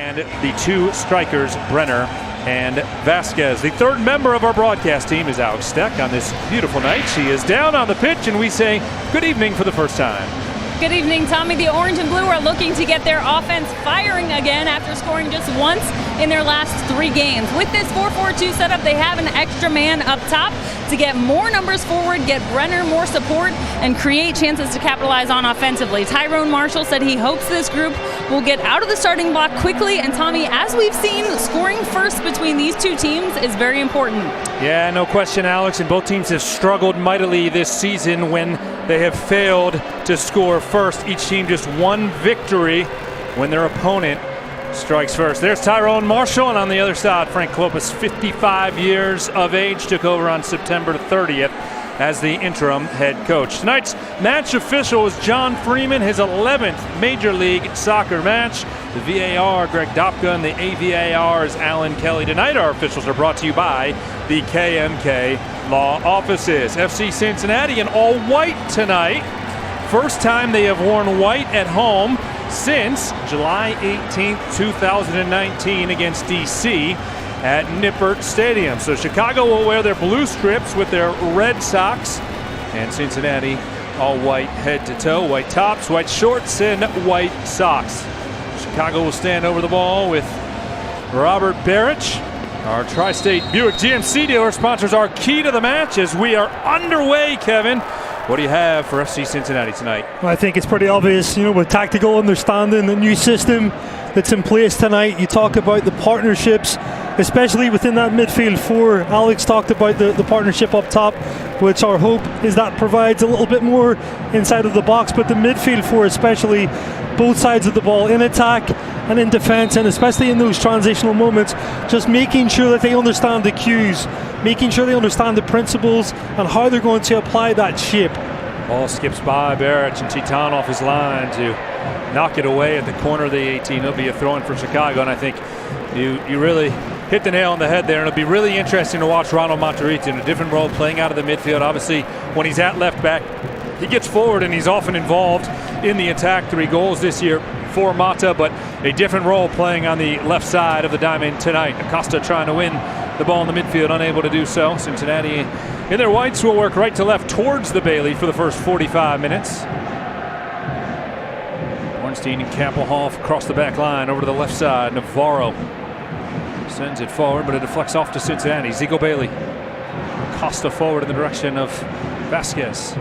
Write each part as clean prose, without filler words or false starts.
and the two strikers, Brenner and Vasquez. The third member of our broadcast team is Alex Steck on this beautiful night. She is down on the pitch, and we say good evening for the first time. Good evening, Tommy. The orange and blue are looking to get their offense firing again after scoring just once in their last 3 games. With this 4-4-2 setup, they have an extra man up top to get more numbers forward, get Brenner more support, and create chances to capitalize on offensively. Tyrone Marshall said he hopes this group will get out of the starting block quickly. And Tommy, as we've seen, scoring first between these two teams is very important. Yeah, no question, Alex. And both teams have struggled mightily this season when they have failed to score first. Each team just one victory when their opponent strikes first. There's Tyrone Marshall, and on the other side, Frank Klopas, 55 years of age, took over on September 30th as the interim head coach. Tonight's match official is John Freeman, his 11th Major League Soccer match. The VAR, Greg Dopka, and the AVAR is Alan Kelly. Tonight, our officials are brought to you by the KMK Law Offices. FC Cincinnati in all white tonight. First time they have worn white at home since July 18th, 2019 against DC at Nippert Stadium. So Chicago will wear their blue strips with their red socks, and Cincinnati all white head to toe, white tops, white shorts, and white socks. Chicago will stand over the ball with Robert Barrich. Our Tri-State Buick GMC dealer sponsors our key to the match as we are underway, Kevin. What do you have for FC Cincinnati tonight? Well, I think it's pretty obvious, with tactical understanding, the new system that's in place tonight. You talk about the partnerships, especially within that midfield 4. Alex talked about the partnership up top, which our hope is that provides a little bit more inside of the box. But the midfield 4, especially both sides of the ball, in attack and in defense, and especially in those transitional moments, just making sure that they understand the cues, making sure they understand the principles and how they're going to apply that shape. Ball skips by Barrich, and Titan off his line to knock it away at the corner of the 18. It'll be a throw-in for Chicago, and I think you really hit the nail on the head there, and it'll be really interesting to watch Ronald Monterrita in a different role, playing out of the midfield. Obviously, when he's at left back, he gets forward and he's often involved in the attack. 3 goals this year for Mata, but a different role playing on the left side of the diamond tonight. Acosta trying to win the ball in the midfield, unable to do so. Cincinnati in their whites will work right to left towards the Bailey for the first 45 minutes. Ornstein and Kappelhoff across the back line over to the left side. Navarro sends it forward, but it deflects off to Cincinnati. Zico Bailey. Acosta forward in the direction of Vasquez.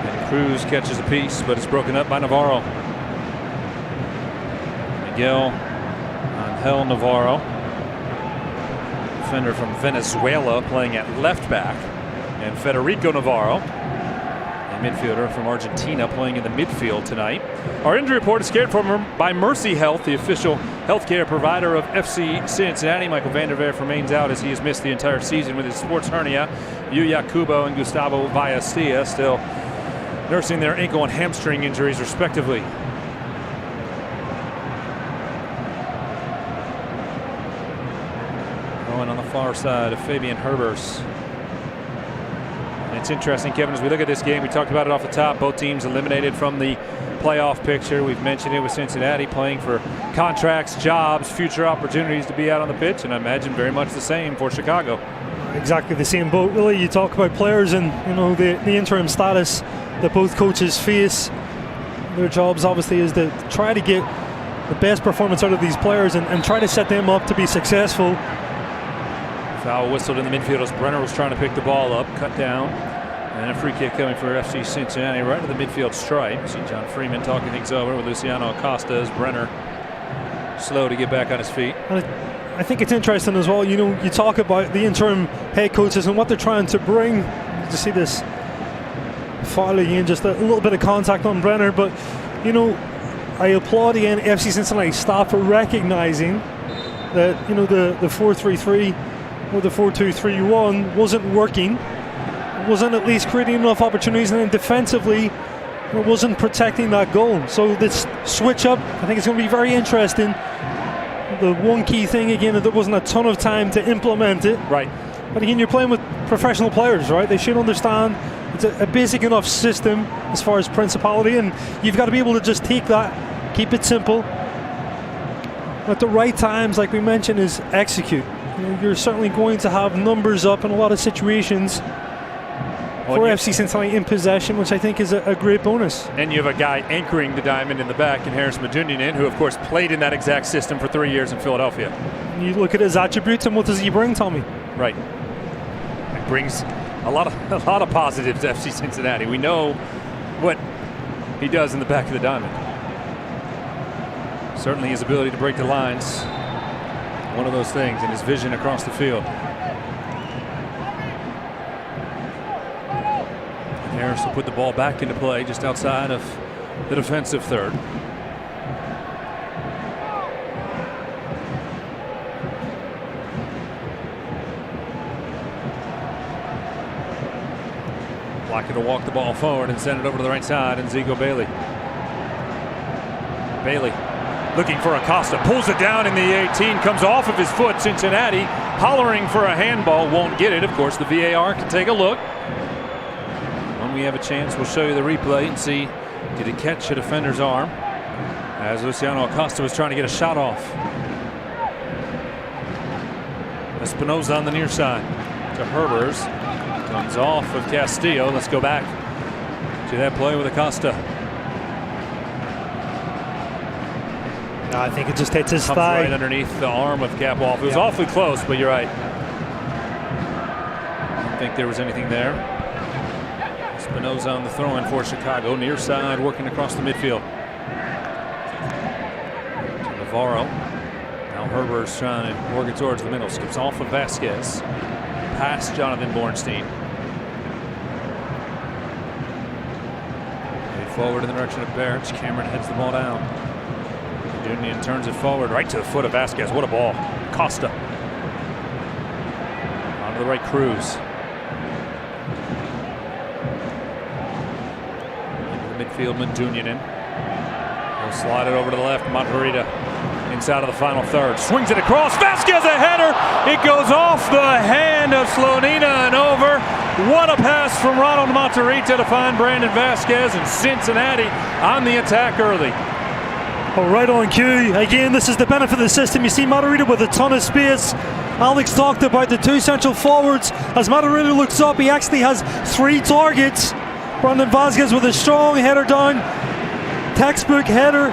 And Cruz catches a piece, but it's broken up by Navarro. Miguel Angel Navarro, defender from Venezuela, playing at left back, and Federico Navarro, a midfielder from Argentina, playing in the midfield tonight. Our injury report is cared for by Mercy Health, the official healthcare provider of FC Cincinnati. Michael Vanderwerf remains out as he has missed the entire season with his sports hernia. Yuya Kubo and Gustavo Vallastilla still nursing their ankle and hamstring injuries respectively. On the far side of Fabian Herbers. And it's interesting, Kevin, as we look at this game, we talked about it off the top, both teams eliminated from the playoff picture. We've mentioned it with Cincinnati playing for contracts, jobs, future opportunities to be out on the pitch, and I imagine very much the same for Chicago. Exactly the same boat, really. You talk about players and the interim status that both coaches face. Their jobs obviously is to try to get the best performance out of these players and try to set them up to be successful. Foul whistled in the midfield as Brenner was trying to pick the ball up, cut down, and a free kick coming for FC Cincinnati right to the midfield stripe. See John Freeman talking things over with Luciano Acosta as Brenner slow to get back on his feet. And I think it's interesting as well, you talk about the interim head coaches and what they're trying to bring. To see this foul again, just a little bit of contact on Brenner, but I applaud again FC Cincinnati staff for recognizing that the 4-3-3 or the 4-2-3-1 wasn't working, wasn't at least creating enough opportunities, and then defensively wasn't protecting that goal. So this switch up, I think it's going to be very interesting. The one key thing again, that there wasn't a ton of time to implement it. Right. But again, you're playing with professional players, right? They should understand it's a basic enough system as far as principality, and you've got to be able to just take that, keep it simple, at the right times, like we mentioned, is execute. You're certainly going to have numbers up in a lot of situations for FC Cincinnati in possession, which I think is a great bonus. And you have a guy anchoring the diamond in the back in Harris Medunjanin, who of course played in that exact system for 3 years in Philadelphia. You look at his attributes and what does he bring, Tommy? Right. It brings a lot of positives to FC Cincinnati. We know what he does in the back of the diamond. Certainly his ability to break the lines, one of those things, and his vision across the field. Harris will put the ball back into play just outside of the defensive third. Lockett will walk the ball forward and send it over to the right side, and Zico Bailey. Bailey looking for Acosta, pulls it down in the 18, comes off of his foot. Cincinnati hollering for a handball, won't get it. Of course, the VAR can take a look. When we have a chance, we'll show you the replay and see, did it catch a defender's arm as Luciano Acosta was trying to get a shot off. Espinoza on the near side to Herbers. Comes off of Castillo. Let's go back to that play with Acosta. I think it just hits his Comes thigh. right underneath the arm of Kapwolf. It was awfully close, but you're right. I don't think there was anything there. Espinoza on the throw-in for Chicago. Near side working across the midfield. To Navarro. Now Herbert's trying to work it towards the middle. Skips off of Vasquez. Past Jonathan Bornstein. Forward in the direction of Barrett. Cameron heads the ball down. Union turns it forward right to the foot of Vasquez. What a ball. Costa. Onto the right, Cruz. Into the midfield, Medunjanin. He'll slide it over to the left. Monterita inside of the final third. Swings it across. Vasquez, a header. It goes off the hand of Slonina and over. What a pass from Ronald Monterita to find Brandon Vasquez, and Cincinnati on the attack early. Oh, right on cue. Again, this is the benefit of the system. You see Monterita with a ton of space. Alex talked about the two central forwards. As Monterita looks up, he actually has 3 targets. Brandon Vasquez with a strong header down. Textbook header.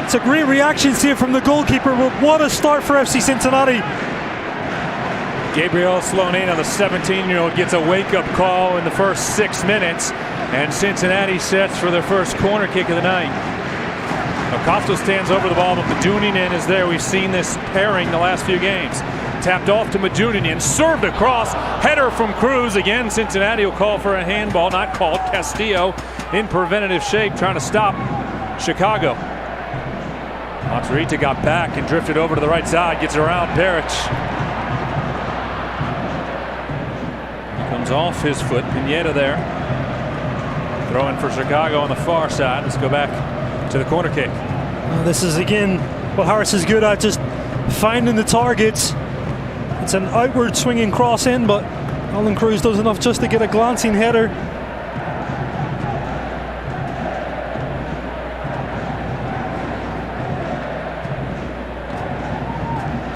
It's a great reaction here from the goalkeeper. What a start for FC Cincinnati. Gabriel Slonina, the 17-year-old, gets a wake-up call in the first 6 minutes, and Cincinnati sets for their first corner kick of the night. Acosta stands over the ball, but Medunjanin is there. We've seen this pairing the last few games. Tapped off to Medunjanin, served across, header from Cruz. Again, Cincinnati will call for a handball, not called. Castillo in preventative shape, trying to stop Chicago. Monterita got back and drifted over to the right side, gets around Barrett. Comes off his foot. Pineda there. Throwing for Chicago on the far side. Let's go back to the corner kick. This is again what Harris is good at, just finding the targets. It's an outward swinging cross in, but Alan Cruz does enough just to get a glancing header.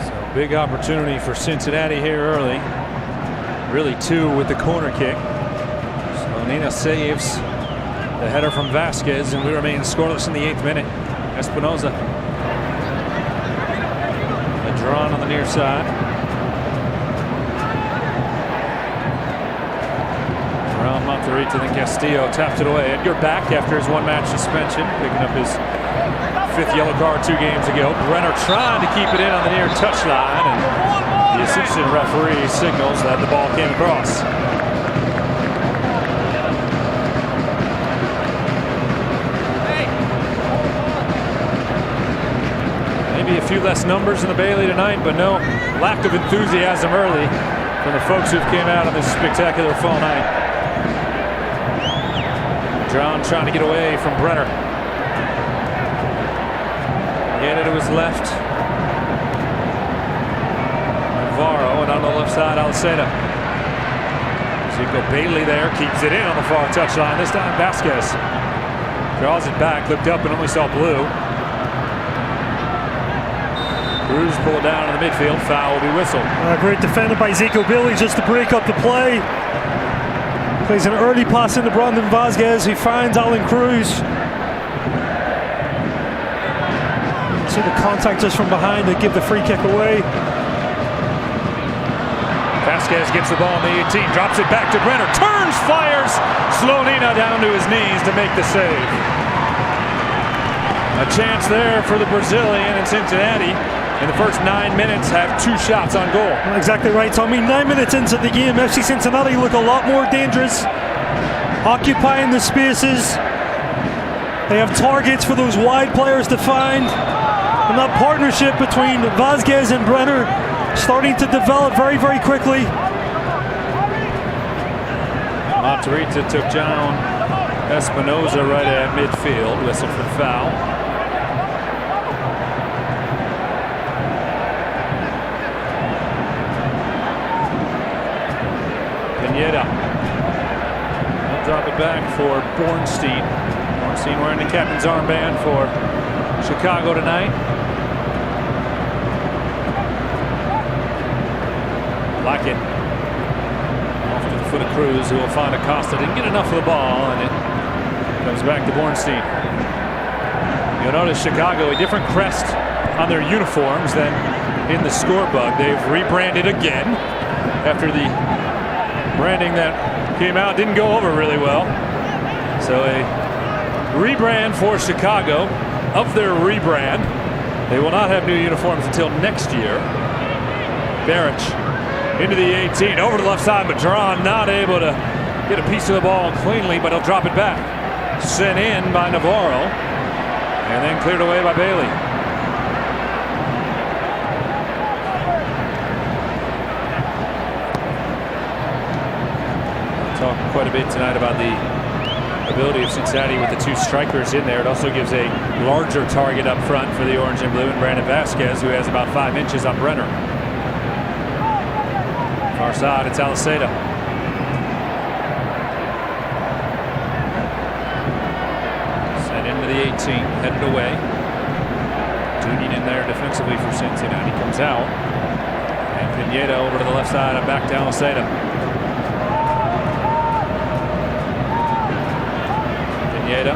So big opportunity for Cincinnati here early. Really 2 with the corner kick. Slonina saves the header from Vasquez, and we remain scoreless in the 8th minute. Espinoza. Drawn on the near side. Around Monterita, then Castillo tapped it away. Edgar back after his 1-match suspension, picking up his 5th yellow card 2 games ago. Brenner trying to keep it in on the near touchline, and the assistant referee signals that the ball came across. Maybe a few less numbers in the Bailey tonight, but no lack of enthusiasm early from the folks who came out on this spectacular fall night. John trying to get away from Brenner. Get it to his left. Navarro, and on the left side, Alceda. Zico Bailey there, keeps it in on the far touchline. This time Vasquez draws it back, looked up and only saw blue. Cruz pulled down in the midfield. Foul will be whistled. Great defended by Zico Billy just to break up the play. Plays an early pass into Brandon Vazquez, who finds Alan Cruz. See the contact just from behind to give the free kick away. Vazquez gets the ball in the 18, drops it back to Brenner, turns, fires. Slonina down to his knees to make the save. A chance there for the Brazilian in Cincinnati. In the first 9 minutes, have 2 shots on goal. Exactly right, Tommy. 9 minutes into the game, FC Cincinnati look a lot more dangerous, occupying the spaces. They have targets for those wide players to find. And that partnership between Vazquez and Brenner starting to develop very, very quickly. Monterita took down Espinoza right at midfield. Whistle for the foul. Pineda. They'll drop it back for Bornstein. Bornstein wearing the captain's armband for Chicago tonight. Blackett off to the foot of Cruz, who will find Acosta. Didn't get enough of the ball, and it comes back to Bornstein. You'll notice Chicago, a different crest on their uniforms than in the scorebug. They've rebranded again after the branding that came out didn't go over really well. So a rebrand for Chicago of their rebrand. They will not have new uniforms until next year. Baric into the 18, over to the left side. Madron not able to get a piece of the ball cleanly, but he'll drop it back. Sent in by Navarro, and then cleared away by Bailey. We'll talk quite a bit tonight about the ability of Cincinnati with the 2 strikers in there. It also gives a larger target up front for the orange and blue, and Brandon Vazquez, who has about 5 inches on Brenner. Far side, it's Aliseda. Sent into the 18, headed away. Tuning in there defensively for Cincinnati, comes out. And Pineda over to the left side and back to Aliseda. Pineda,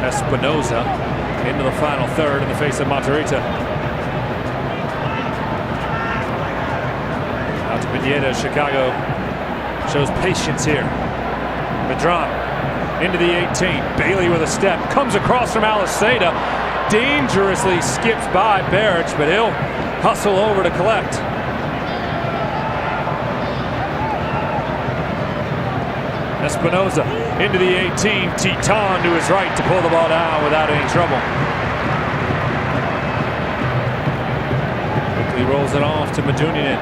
Espinoza into the final third in the face of Monterita. Out to Pineda. Chicago shows patience here. Madron into the 18. Bailey with a step, comes across from Aliseda, dangerously skips by Baric, but he'll hustle over to collect. Espinoza into the 18. Titon to his right to pull the ball down without any trouble. Quickly rolls it off to Maduninen.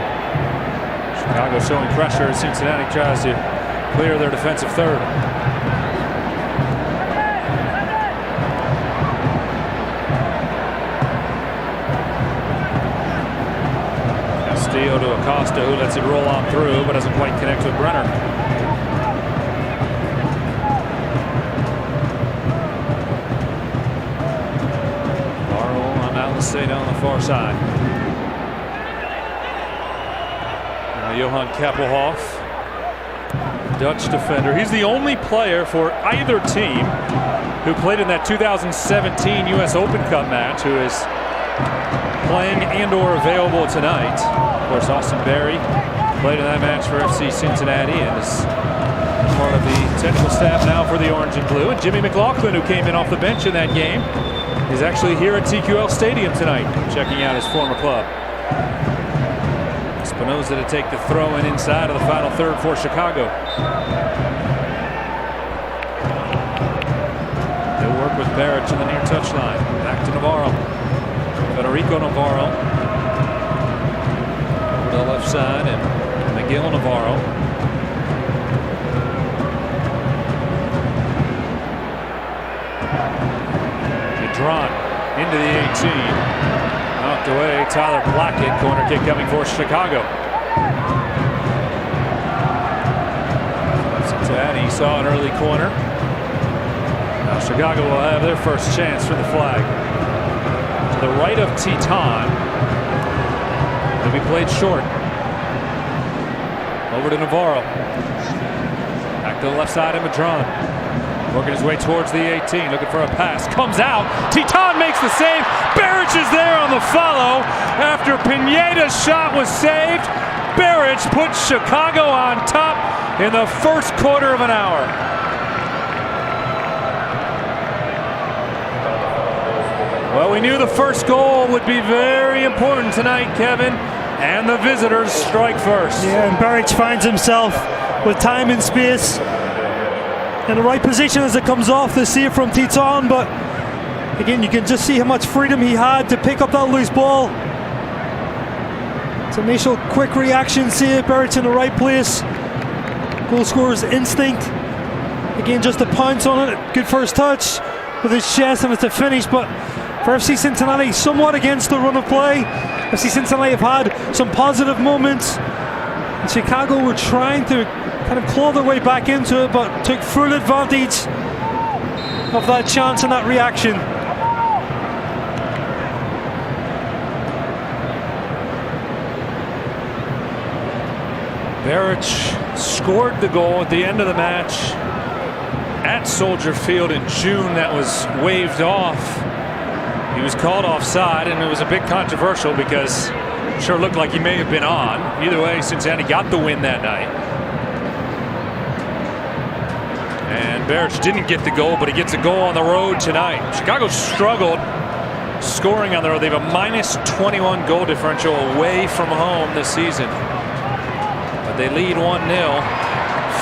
Chicago showing pressure as Cincinnati tries to clear their defensive third. Castillo to Acosta, who lets it roll on through but doesn't quite connect with Brenner. Stay down the far side. Now Johan Kappelhoff, Dutch defender. He's the only player for either team who played in that 2017 U.S. Open Cup match who is playing and/or available tonight. Of course, Austin Berry played in that match for FC Cincinnati and is part of the technical staff now for the Orange and Blue. And Jimmy McLaughlin, who came in off the bench in that game, is actually here at TQL Stadium tonight, checking out his former club. Espinoza to take the throw in inside of the final third for Chicago. They'll work with Baric in the near touchline. Back to Navarro. Federico Navarro over to the left side, and Miguel Navarro. Drawn into the 18. Knocked away. Tyler Blackett. Corner kick coming for Chicago. Cincinnati saw an early corner. Now Chicago will have their first chance for the flag. To the right of Titon. It'll be played short. Over to Navarro. Back to the left side of Madron. Working his way towards the 18, looking for a pass. Comes out. Titon makes the save. Beric is there on the follow. After Pineda's shot was saved, Beric puts Chicago on top in the first quarter of an hour. Well, we knew the first goal would be very important tonight, Kevin, and the visitors strike first. Yeah, and Beric finds himself with time and space in the right position as it comes off the save from Titon, but again, you can just see how much freedom he had to pick up that loose ball. It's an initial quick reaction save, Beric in the right place. Goal scorer's instinct. Again, just to pounce on it. Good first touch with his chest, and it's a finish, but for FC Cincinnati, somewhat against the run of play. FC Cincinnati have had some positive moments, and Chicago were trying to kind of claw their way back into it, but took full advantage of that chance and that reaction. Beric scored the goal at the end of the match at Soldier Field in June. That was waved off. He was called offside, and it was a bit controversial because it sure looked like he may have been on. Either way, Cincinnati got the win that night. And Beric didn't get the goal, but he gets a goal on the road tonight. Chicago struggled scoring on the road. They have a -21 goal differential away from home this season. But they lead 1-0,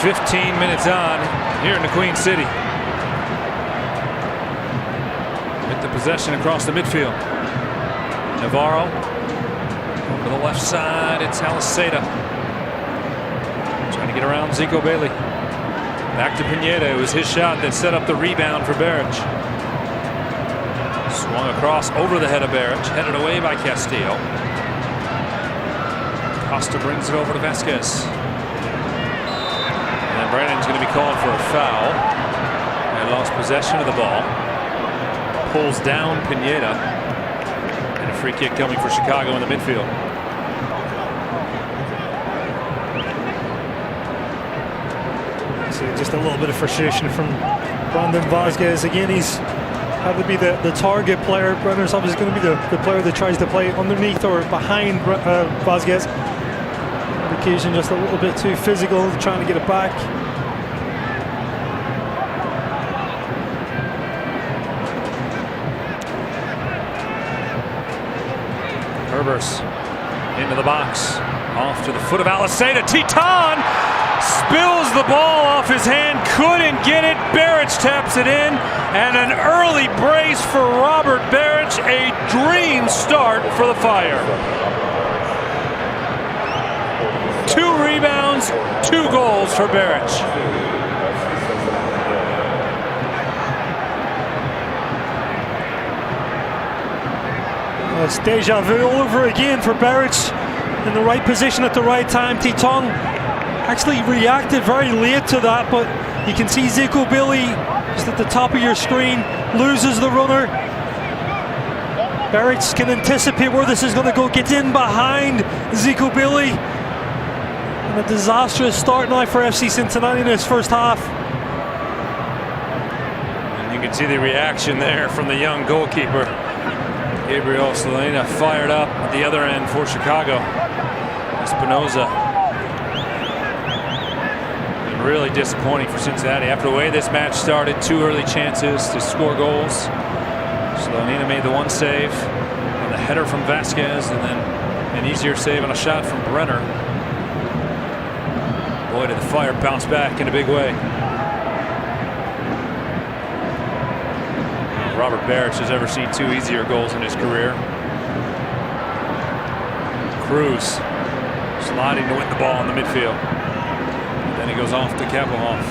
15 minutes on here in the Queen City. With the possession across the midfield. Navarro over to the left side. It's Aliseda trying to get around Zico Bailey. Back to Pineda. It was his shot that set up the rebound for Beric. Swung across over the head of Beric, headed away by Castillo. Costa brings it over to Vasquez. And then Brandon's going to be called for a foul. And lost possession of the ball. Pulls down Pineda. And a free kick coming for Chicago in the midfield. So just a little bit of frustration from Brandon Vasquez. Again, he's had to be the target player. Brenner's obviously going to be the player that tries to play underneath or behind Vasquez. On occasion, just a little bit too physical, trying to get it back. Herbers into the box, off to the foot of Aliseda. Titon spills the ball off his hand, couldn't get it. Beric taps it in, and an early brace for Robert Beric. A dream start for the Fire. 2 rebounds, 2 goals for Beric. It's deja vu all over again for Beric, in the right position at the right time. Titon actually reacted very late to that, but you can see Zico Bailey just at the top of your screen loses the runner. Beric can anticipate where this is going to go, gets in behind Zico Bailey. And a disastrous start now for FC Cincinnati in this first half. And you can see the reaction there from the young goalkeeper. Gabriel Salina fired up at the other end for Chicago. Espinoza. And really disappointing for Cincinnati. After the way this match started, 2 early chances to score goals. Salina made the 1 save on the header from Vasquez, and then an easier save on a shot from Brenner. Boy, did the Fire bounce back in a big way. Robert Beric has ever seen 2 easier goals in his career. Cruz sliding to win the ball in the midfield. Then he goes off to Kapelhoff.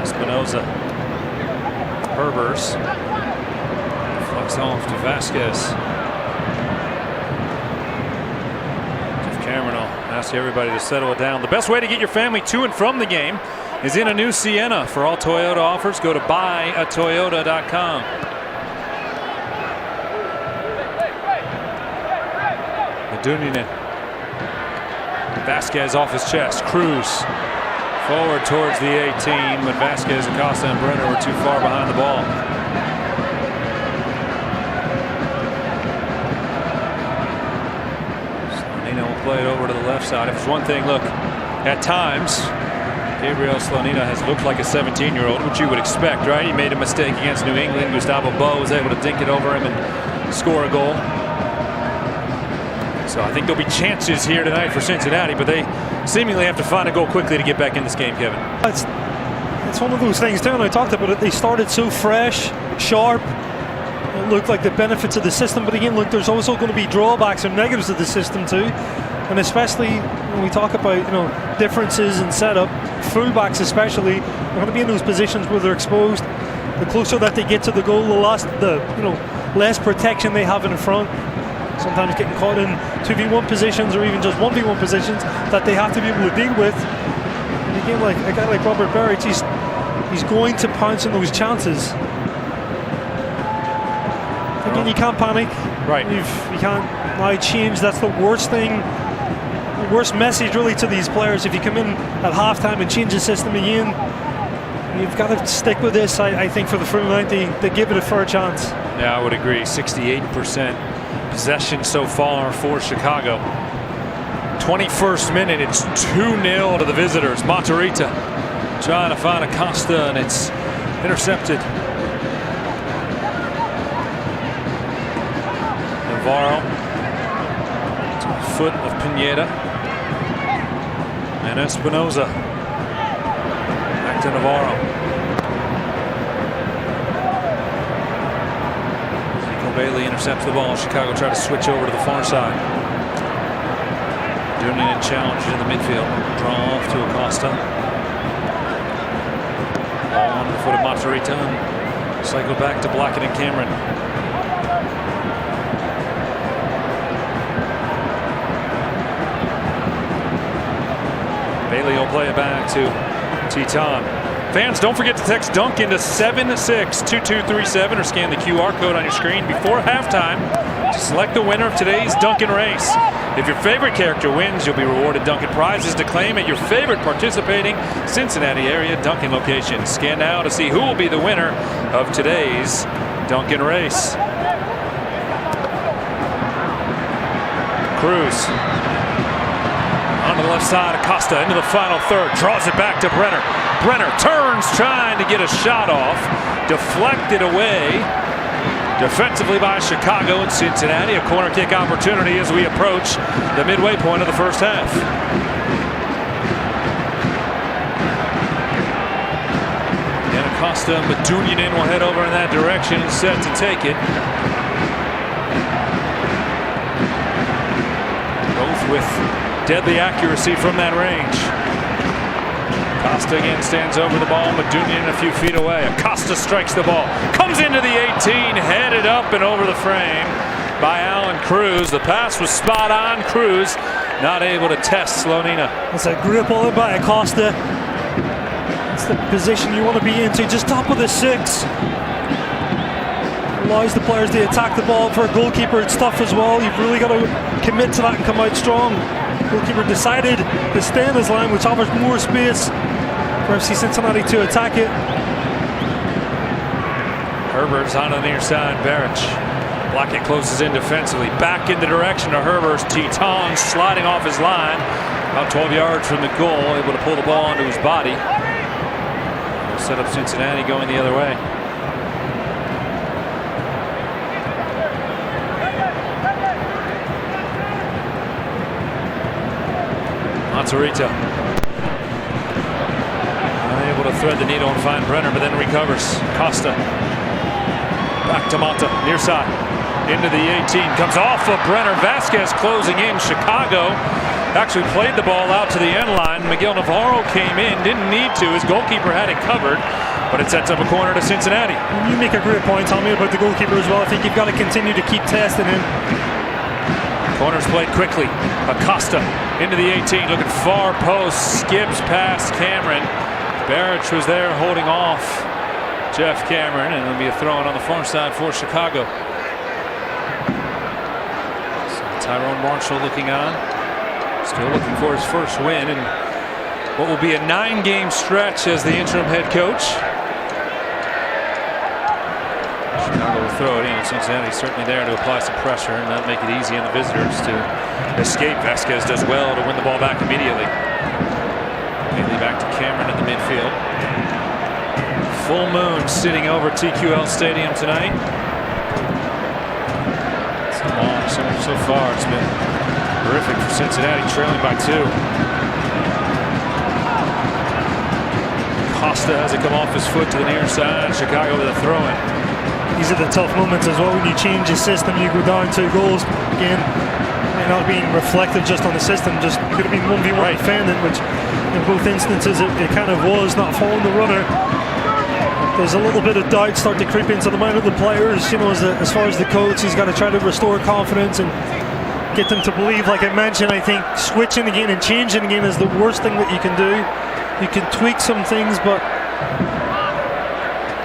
Espinoza. Herbers. Flex off to Vasquez. Cameron will ask everybody to settle it down. The best way to get your family to and from the game is in a new Sienna. For all Toyota offers, go to buyatoyota.com. Medunjanin. Vasquez off his chest. Cruz forward towards the 18, but Vasquez, Acosta, and Brenner were too far behind the ball. Slonina will play it over to the left side. If it's one thing, look, at times, Gabriel Slonina has looked like a 17-year-old, which you would expect, right? He made a mistake against New England. Gustavo Bo was able to dink it over him and score a goal. So I think there'll be chances here tonight for Cincinnati, but they seemingly have to find a goal quickly to get back in this game, Kevin. It's one of those things, too, and I talked about it. They started so fresh, sharp. It looked like the benefits of the system, but again, look, there's also going to be drawbacks and negatives of the system too. And especially when we talk about, you know, differences in setup, fullbacks especially are going to be in those positions where they're exposed. The closer that they get to the goal, the less protection they have in front. Sometimes getting caught in 2v1 positions or even just 1v1 positions that they have to be able to deal with. And again, like a guy like Robert Berich, he's going to pounce on those chances. Again, you can't panic. Right. You can't now change. That's the worst thing. The worst message really to these players. If you come in at halftime and change the system again, you've got to stick with this. I think for the full 90, they give it a fair chance. Yeah, I would agree. 68% possession so far for Chicago. 21st minute, it's 2-0 to the visitors. Matarrita trying to find Acosta, and it's intercepted. Navarro to the foot of Pineda. And Espinoza. Back to Navarro. Bailey intercepts the ball. Chicago try to switch over to the far side. Medunjanin challenged in the midfield. Draw off to Acosta. Ball on the foot of Matarrita and cycle back to Blackett and Cameron. Bailey will play it back to Titan. Fans, don't forget to text Duncan to 762237 or scan the QR code on your screen before halftime to select the winner of today's Duncan race. If your favorite character wins, you'll be rewarded Duncan prizes to claim at your favorite participating Cincinnati area Duncan location. Scan now to see who will be the winner of today's Duncan race. Cruz onto the left side. Acosta into the final third. Draws it back to Brenner. Brenner turns, trying to get a shot off. Deflected away defensively by Chicago and Cincinnati. A corner kick opportunity as we approach the midway point of the first half. And Acosta, Medunjanin will head over in that direction and set to take it. Both with deadly accuracy from that range. Acosta again stands over the ball. Medunjanin a few feet away. Acosta strikes the ball. Comes into the 18. Headed up and over the frame by Alan Cruz. The pass was spot on. Cruz not able to test Slonina. That's a great ball in by Acosta. That's the position you want to be into. Just top of the 6. Allows the players to attack the ball. For a goalkeeper, it's tough as well. You've really got to commit to that and come out strong. Goalkeeper decided to stay in his line, which offers more space for FC Cincinnati to attack it. Herbert's on the near side. Berich. Blackett closes in defensively. Back in the direction of Herbert's. Titan sliding off his line. About 12 yards from the goal. Able to pull the ball onto his body. We'll set up Cincinnati going the other way. Matarrita unable to thread the needle and find Brenner, but then recovers. Costa back to Mata, near side into the 18, comes off of Brenner. Vasquez closing in. Chicago actually played the ball out to the end line. Miguel Navarro came in, didn't need to. His goalkeeper had it covered, but it sets up a corner to Cincinnati. You make a great point, Tommy, about the goalkeeper as well. I think you've got to continue to keep testing him. Corners played quickly. Acosta into the 18, looking far post, skips past Cameron. Berich was there holding off Jeff Cameron, and it'll be a throw-in on the far side for Chicago. So Tyrone Marshall looking on. Still looking for his first win in what will be a 9-game stretch as the interim head coach. Chicago will throw it in, and Cincinnati's certainly there to apply some pressure and not make it easy on the visitors to escape. Vasquez does well to win the ball back immediately. Immediately back to Cameron in the midfield. Full moon sitting over TQL Stadium tonight. So far it's been terrific for Cincinnati, trailing by 2. Costa has it come off his foot to the near side. Chicago with a throw-in. These are the tough moments as well when you change the system. You go down 2 goals again. Not being reflective just on the system, just could have been 1v1 defending, which in both instances it kind of was, not following the runner. There's a little bit of doubt start to creep into the mind of the players, you know, as far as the coach. He's got to try to restore confidence and get them to believe. Like I mentioned, I think switching again and changing again is the worst thing that you can do. You can tweak some things, but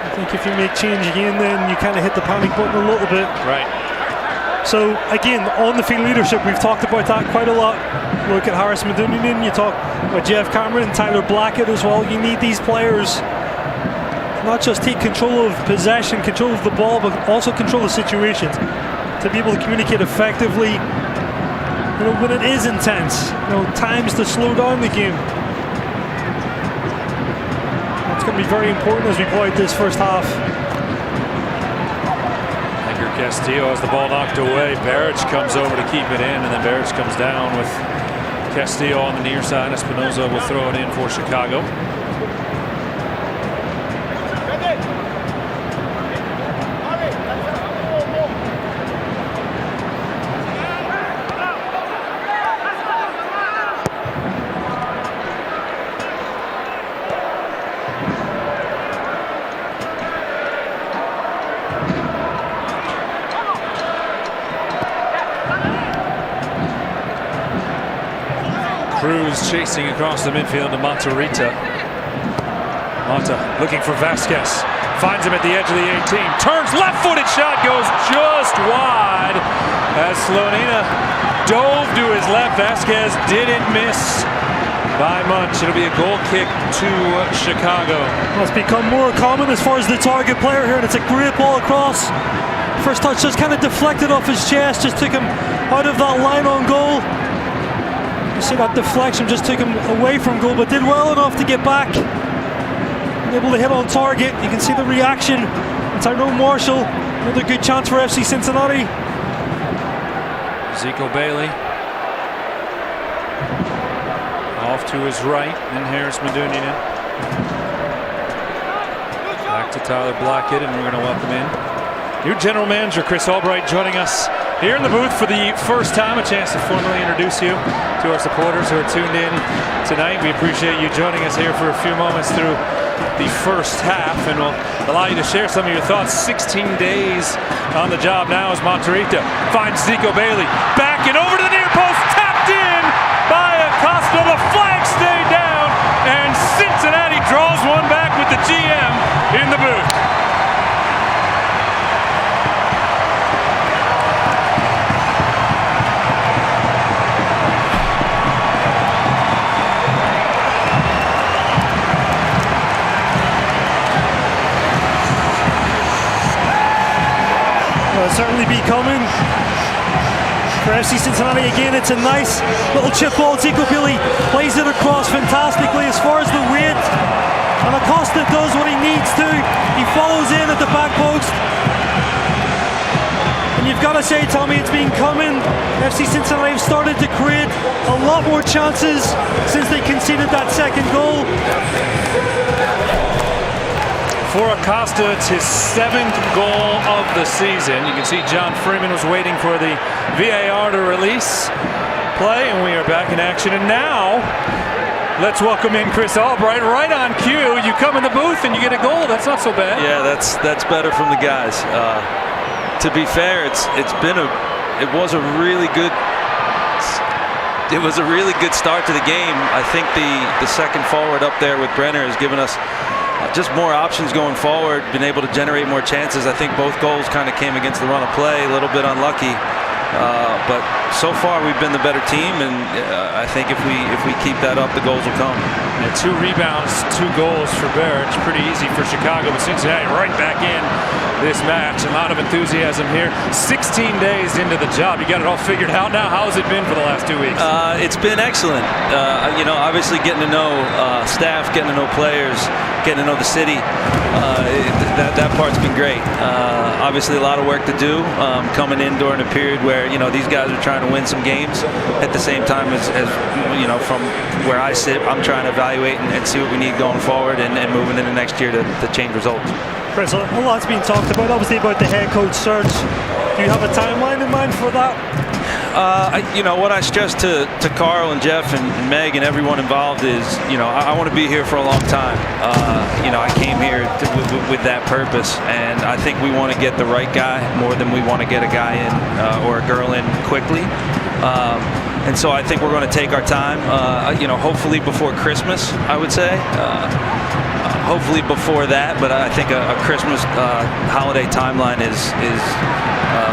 I think if you make change again, then you kind of hit the panic button a little bit. Right. So again, on the field leadership, we've talked about that quite a lot. Look at Harris Medunian, you talk about Jeff Cameron, Tyler Blackett as well. You need these players not just take control of possession, control of the ball, but also control the situations to be able to communicate effectively. You know, when it is intense, you know, times to slow down the game. That's going to be very important as we play out this first half. Edgar Castillo has the ball knocked away. Barrage comes over to keep it in, and then Barrage comes down with Castillo on the near side. Espinoza will throw it in for Chicago. Cruz chasing across the midfield to Monterita. Mata looking for Vasquez. Finds him at the edge of the 18. Turns left-footed shot, goes just wide as Slonina dove to his left. Vasquez didn't miss by much. It'll be a goal kick to Chicago. Well, it's become more common as far as the target player here, and it's a great ball across. First touch just kind of deflected off his chest, just took him out of that line on goal. You see that deflection just took him away from goal, but did well enough to get back. Able to hit on target. You can see the reaction. Tyrone Marshall, another good chance for FC Cincinnati. Zico Bailey off to his right, and Harris Medunian. Back to Tyler Blackett, and we're going to welcome in new general manager Chris Albright joining us here in the booth for the first time. A chance to formally introduce you to our supporters who are tuned in tonight. We appreciate you joining us here for a few moments through the first half, and we'll allow you to share some of your thoughts. 16 days on the job now as Monterita finds Zico Bailey back and over to the near post, tapped in by Acosta. The flag stayed down, and Cincinnati draws one back with the GM in the booth. Certainly be coming for FC Cincinnati again. It's a nice little chip ball. Zico Bailey plays it across fantastically as far as the weight, and Acosta does what he needs to. He follows in at the back post, and you've got to say, Tommy, it's been coming. FC Cincinnati have started to create a lot more chances since they conceded that second goal. For Acosta, it's his 7th goal of the season. You can see John Freeman was waiting for the VAR to release play, and we are back in action. And now, let's welcome in Chris Albright right on cue. You come in the booth and you get a goal. That's not so bad. Yeah, that's better from the guys. To be fair, it was a really good start to the game. I think the second forward up there with Brenner has given us just more options going forward, been able to generate more chances. I think both goals kind of came against the run of play, a little bit unlucky. But so far we've been the better team, and I think if we keep that up, the goals will come. Yeah, 2 rebounds, 2 goals for Barrett. It's pretty easy for Chicago, but Cincinnati right back in this match. A lot of enthusiasm here. 16 days into the job. You got it all figured out now. How has it been for the last 2 weeks? It's been excellent. Obviously getting to know staff, getting to know players, getting to know the city. That part's been great. Obviously a lot of work to do coming in during a period where these guys are trying to win some games. At the same time as from where I sit, I'm trying to evaluate and see what we need going forward and moving into next year to change results. Chris, a lot's been talked about, obviously, about the head coach search. Do you have a timeline in mind for that? What I stress to Carl and Jeff and Meg and everyone involved is, I want to be here for a long time. I came here with that purpose, and I think we want to get the right guy more than we want to get a guy in or a girl in quickly. And so I think we're going to take our time, hopefully before Christmas, I would say. Hopefully before that, but I think a Christmas holiday timeline is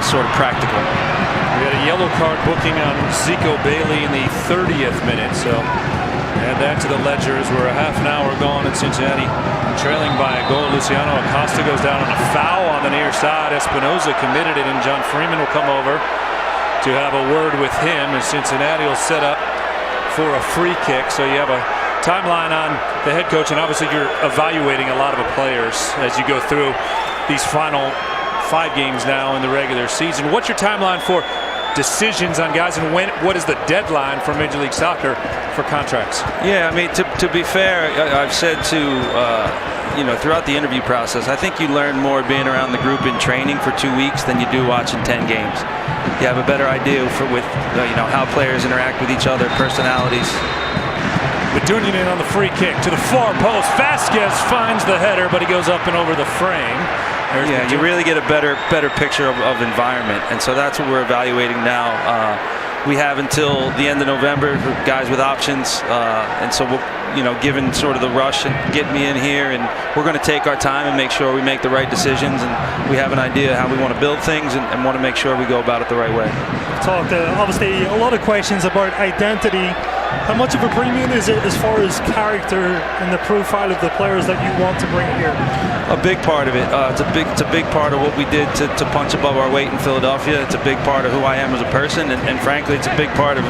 sort of practical. We had a yellow card booking on Zico Bailey in the 30th minute, so add that to the ledger as we're a half an hour gone in Cincinnati, trailing by a goal. Luciano Acosta goes down on a foul on the near side. Espinoza committed it, and John Freeman will come over to have a word with him as Cincinnati will set up for a free kick. So you have a timeline on the head coach, and obviously you're evaluating a lot of the players as you go through these final 5 games now in the regular season. What's your timeline for decisions on guys, and what is the deadline for Major League Soccer for contracts? Yeah, I mean, to be fair, I've said throughout the interview process, I think you learn more being around the group in training for 2 weeks than you do watching 10 games. You have a better idea with how players interact with each other, personalities. Medunian on the free kick to the far post. Vasquez finds the header, but he goes up and over the frame. Yeah, you really get a better picture of environment, and so that's what we're evaluating now. We have until the end of November, guys with options, and so we'll, given sort of the rush and get me in here, and we're going to take our time and make sure we make the right decisions, and we have an idea how we want to build things and want to make sure we go about it the right way. Talked obviously a lot of questions about identity. How much of a premium is it as far as character and the profile of the players that you want to bring here? A big part of it. It's a big part of what we did to punch above our weight in Philadelphia. It's a big part of who I am as a person, and frankly, it's a big part of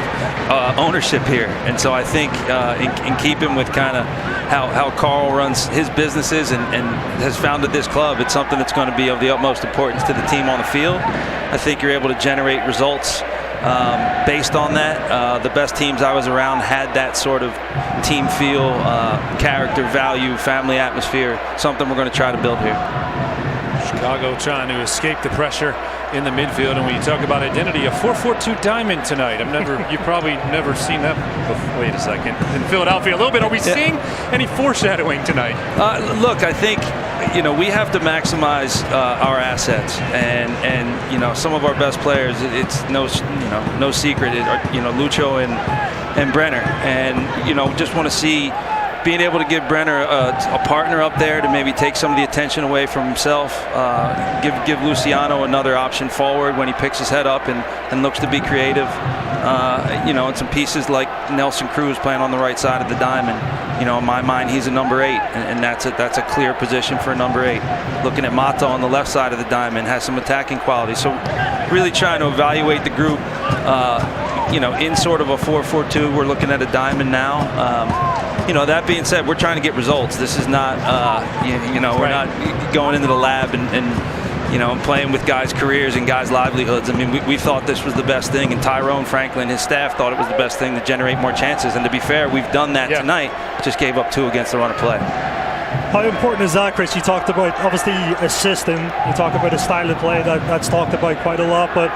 ownership here. And so I think in keeping with kind of how Carl runs his businesses and has founded this club, it's something that's going to be of the utmost importance to the team on the field. I think you're able to generate results based on that. The best teams I was around had that sort of team feel, character, value, family atmosphere, something we're going to try to build here. Chicago trying to escape the pressure in the midfield, and when you talk about identity, a 4-4-2 diamond tonight. You've probably never seen that before. Wait a second. In Philadelphia a little bit. Are we seeing any foreshadowing tonight? Look, I think we have to maximize our assets, and some of our best players. It's no secret. Lucho and Brenner, and just want to see being able to give Brenner a partner up there to maybe take some of the attention away from himself. Give Luciano another option forward when he picks his head up and looks to be creative. And some pieces like Nelson Cruz playing on the right side of the diamond. In my mind, he's a number 8, and that's a clear position for a number 8. Looking at Mata on the left side of the diamond, has some attacking quality. So really trying to evaluate the group. In sort of a 4-4-2, we're looking at a diamond now. That being said, we're trying to get results. This is not, we're not going into the lab and playing with guys' careers and guys' livelihoods. I mean, we thought this was the best thing, and Tyrone Franklin and his staff thought it was the best thing to generate more chances. And to be fair, we've done that tonight. Just gave up 2 against the run of play. How important is that, Chris? You talked about, obviously, assisting. You talk about a style of play that's talked about quite a lot, but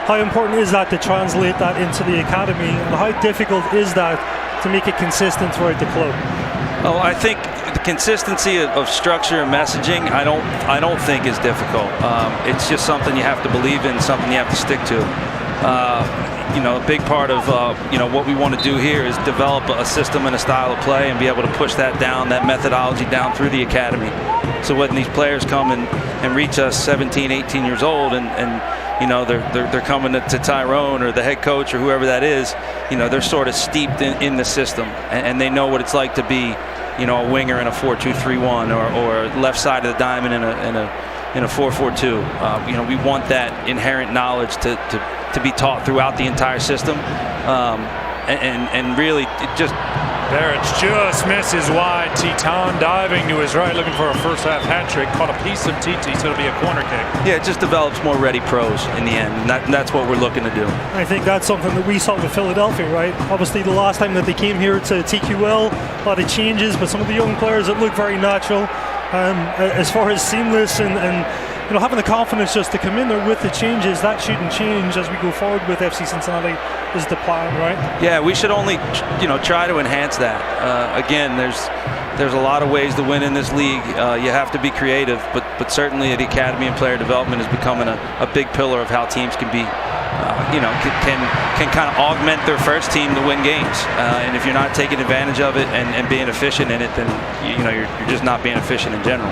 how important is that to translate that into the academy, and how difficult is that to make it consistent throughout the club? Oh, I think the consistency of structure and messaging, I don't think is difficult. It's just something you have to believe in, something you have to stick to. A big part of what we want to do here is develop a system and a style of play and be able to push that down, that methodology down through the academy. So when these players come and reach us 17, 18 years old and they're coming to Tyrone or the head coach or whoever that is. They're sort of steeped in the system, and they know what it's like to be, a winger in a 4-2-3-1 or left side of the diamond in a 4-4-2. We want that inherent knowledge to be taught throughout the entire system, and really it just. Barrett just misses wide. Titan diving to his right, looking for a first half hat trick. Caught a piece of TT, so it'll be a corner kick. Yeah, it just develops more ready pros in the end, and that's what we're looking to do. I think that's something that we saw with Philadelphia, right? Obviously, the last time that they came here to TQL, a lot of changes, but some of the young players that look very natural. As far as seamless and having the confidence just to come in there with the changes, that shouldn't change as we go forward with FC Cincinnati is the plan, right? Yeah, we should only try to enhance that. Again, there's a lot of ways to win in this league. You have to be creative, but certainly the academy and player development is becoming a big pillar of how teams can be. Can kind of augment their first team to win games, and if you're not taking advantage of it and being efficient in it, then you're just not being efficient in general.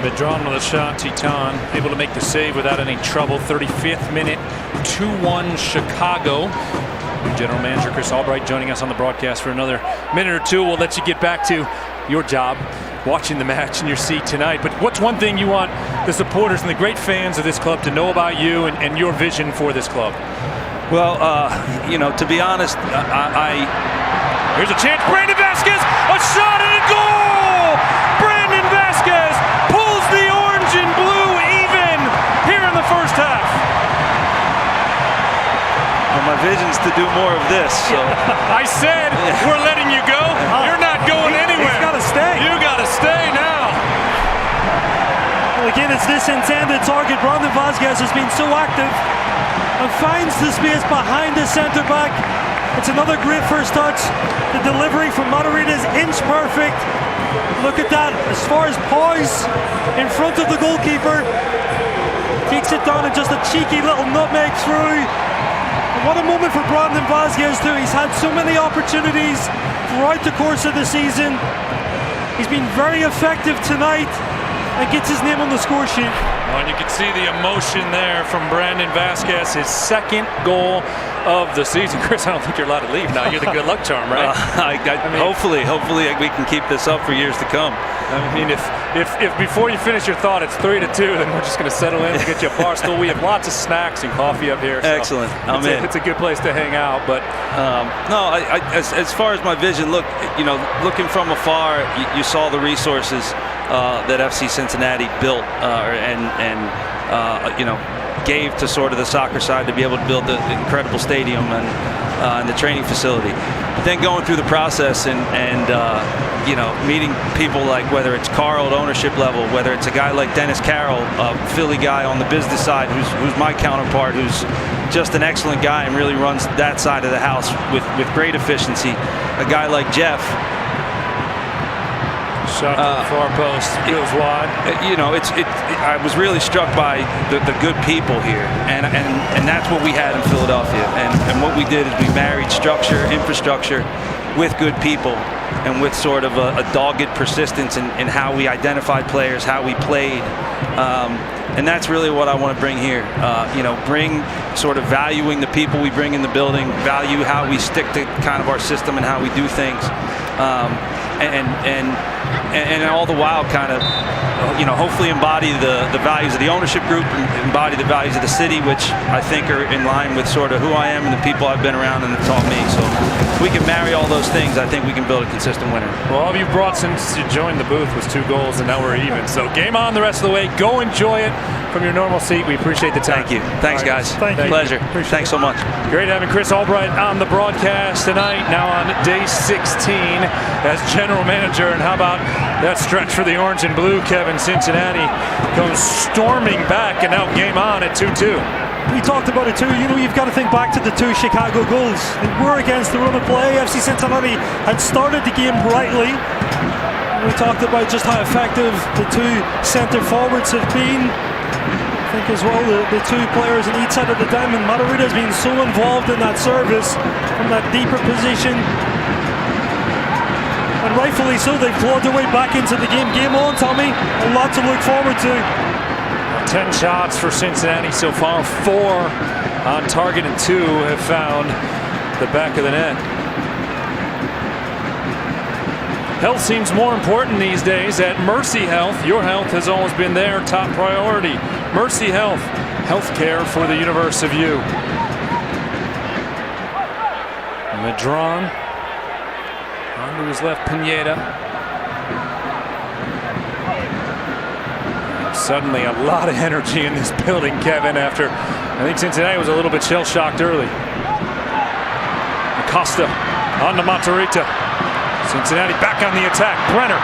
Withdrawn with a shot. Titan able to make the save without any trouble. 35th minute, 2-1 Chicago. New general manager Chris Albright joining us on the broadcast for another minute or two. We'll let you get back to your job, watching the match in your seat tonight. But what's one thing you want the supporters and the great fans of this club to know about you and your vision for this club? Well, to be honest, here's a chance. Brandon Vasquez, a shot and a goal! Brandon Vasquez pulls the orange and blue even here in the first half. Well, my vision's to do more of this. So I said we're letting you go. You're not going anywhere. He's got to stay. You got to stay now. Well, again, it's this intended target. Brandon Vasquez has been so active and finds the space behind the centre back. It's another great first touch. The delivery from Matarrita is inch perfect. Look at that, as far as poise in front of the goalkeeper. Takes it down and just a cheeky little nutmeg through. And what a moment for Brandon Vasquez too. He's had so many opportunities throughout the course of the season. He's been very effective tonight and gets his name on the score sheet. Well, and you can see the emotion there from Brandon Vasquez, his second goal of the season. Chris, I don't think you're allowed to leave now. You're the good luck charm, right? Hopefully we can keep this up for years to come. I mean, if before you finish your thought it's 3-2, then we're just going to settle in and get you a bar stool. We have lots of snacks and coffee up here. So excellent. It's a good place to hang out. But as far as my vision, looking from afar, you saw the resources that FC Cincinnati built gave to sort of the soccer side to be able to build the incredible stadium and the training facility. But then going through the process and meeting people like, whether it's Carl at ownership level, whether it's a guy like Dennis Carroll, a Philly guy on the business side, who's my counterpart, who's just an excellent guy and really runs that side of the house with great efficiency. A guy like Jeff. Shot to the far post, goes wide. I was really struck by the good people here, and that's what we had in Philadelphia. And what we did is we married structure, infrastructure, with good people, and with sort of a dogged persistence in how we identified players, how we played. And that's really what I want to bring here. Bring sort of valuing the people we bring in the building, value how we stick to kind of our system and how we do things. And all the while kind of, hopefully embody the values of the ownership group, and embody the values of the city, which I think are in line with sort of who I am and the people I've been around and have taught me. So if we can marry all those things, I think we can build a consistent winner. Well, all you've brought since you joined the booth was 2 goals, and now we're even. So game on the rest of the way. Go enjoy it from your normal seat. We appreciate the time. Thank you. Thanks, guys. Thank you. Pleasure. Thanks so much. Great having Chris Albright on the broadcast tonight, now on day 16 as general manager. And how about that stretch for the orange and blue, Kevin? Cincinnati goes storming back, and now game on at 2-2. We talked about it too. You've got to think back to the 2 Chicago goals. They were against the run of play. FC Cincinnati had started the game brightly. We talked about just how effective the 2 centre forwards have been. I think as well the 2 players on each side of the diamond. Matarrita has been so involved in that service from that deeper position. And rightfully so, they've clawed their way back into the game. Game on, Tommy. A lot to look forward to. 10 shots for Cincinnati so far, 4 on target and 2 have found the back of the net. Health seems more important these days at Mercy Health. Your health has always been their top priority. Mercy Health, healthcare for the universe of you. Madron onto his left, Pineda. Suddenly a lot of energy in this building, Kevin, after I think Cincinnati was a little bit shell-shocked early. Acosta on to Matarrita. Cincinnati back on the attack. Brenner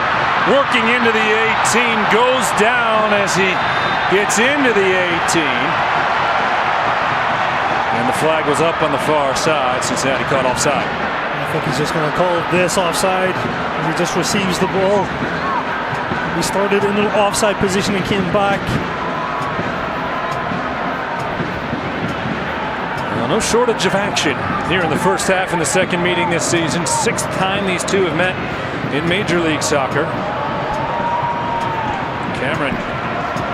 working into the 18, goes down as he gets into the 18. And the flag was up on the far side. Cincinnati caught offside. I think he's just going to call this offside. He just receives the ball. He started in an offside position and came back. Well, no shortage of action here in the first half in the second meeting this season. 6th time these two have met in Major League Soccer. Cameron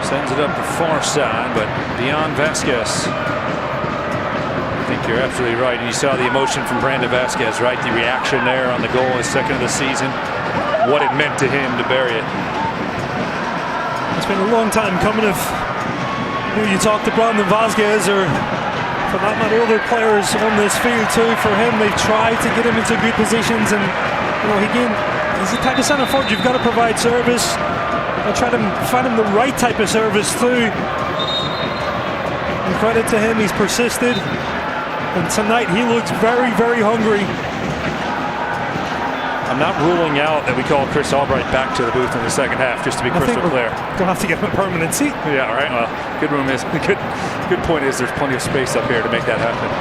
sends it up the far side, but beyond Vasquez. I think you're absolutely right. And you saw the emotion from Brandon Vasquez, right? The reaction there on the goal, his second of the season. What it meant to him to bury it. It's been a long time coming. If you talk to Brandon Vasquez, or for that matter other players on this field too, for him they've tried to get him into good positions, and again, he's the type of centre forward you've got to provide service. I'll try to find him the right type of service too. And credit to him, he's persisted, and tonight he looks very, very hungry. I'm not ruling out that we call Chris Albright back to the booth in the second half, just to be crystal clear. Gonna have to get him a permanent seat. Yeah, right. Well, good point is there's plenty of space up here to make that happen.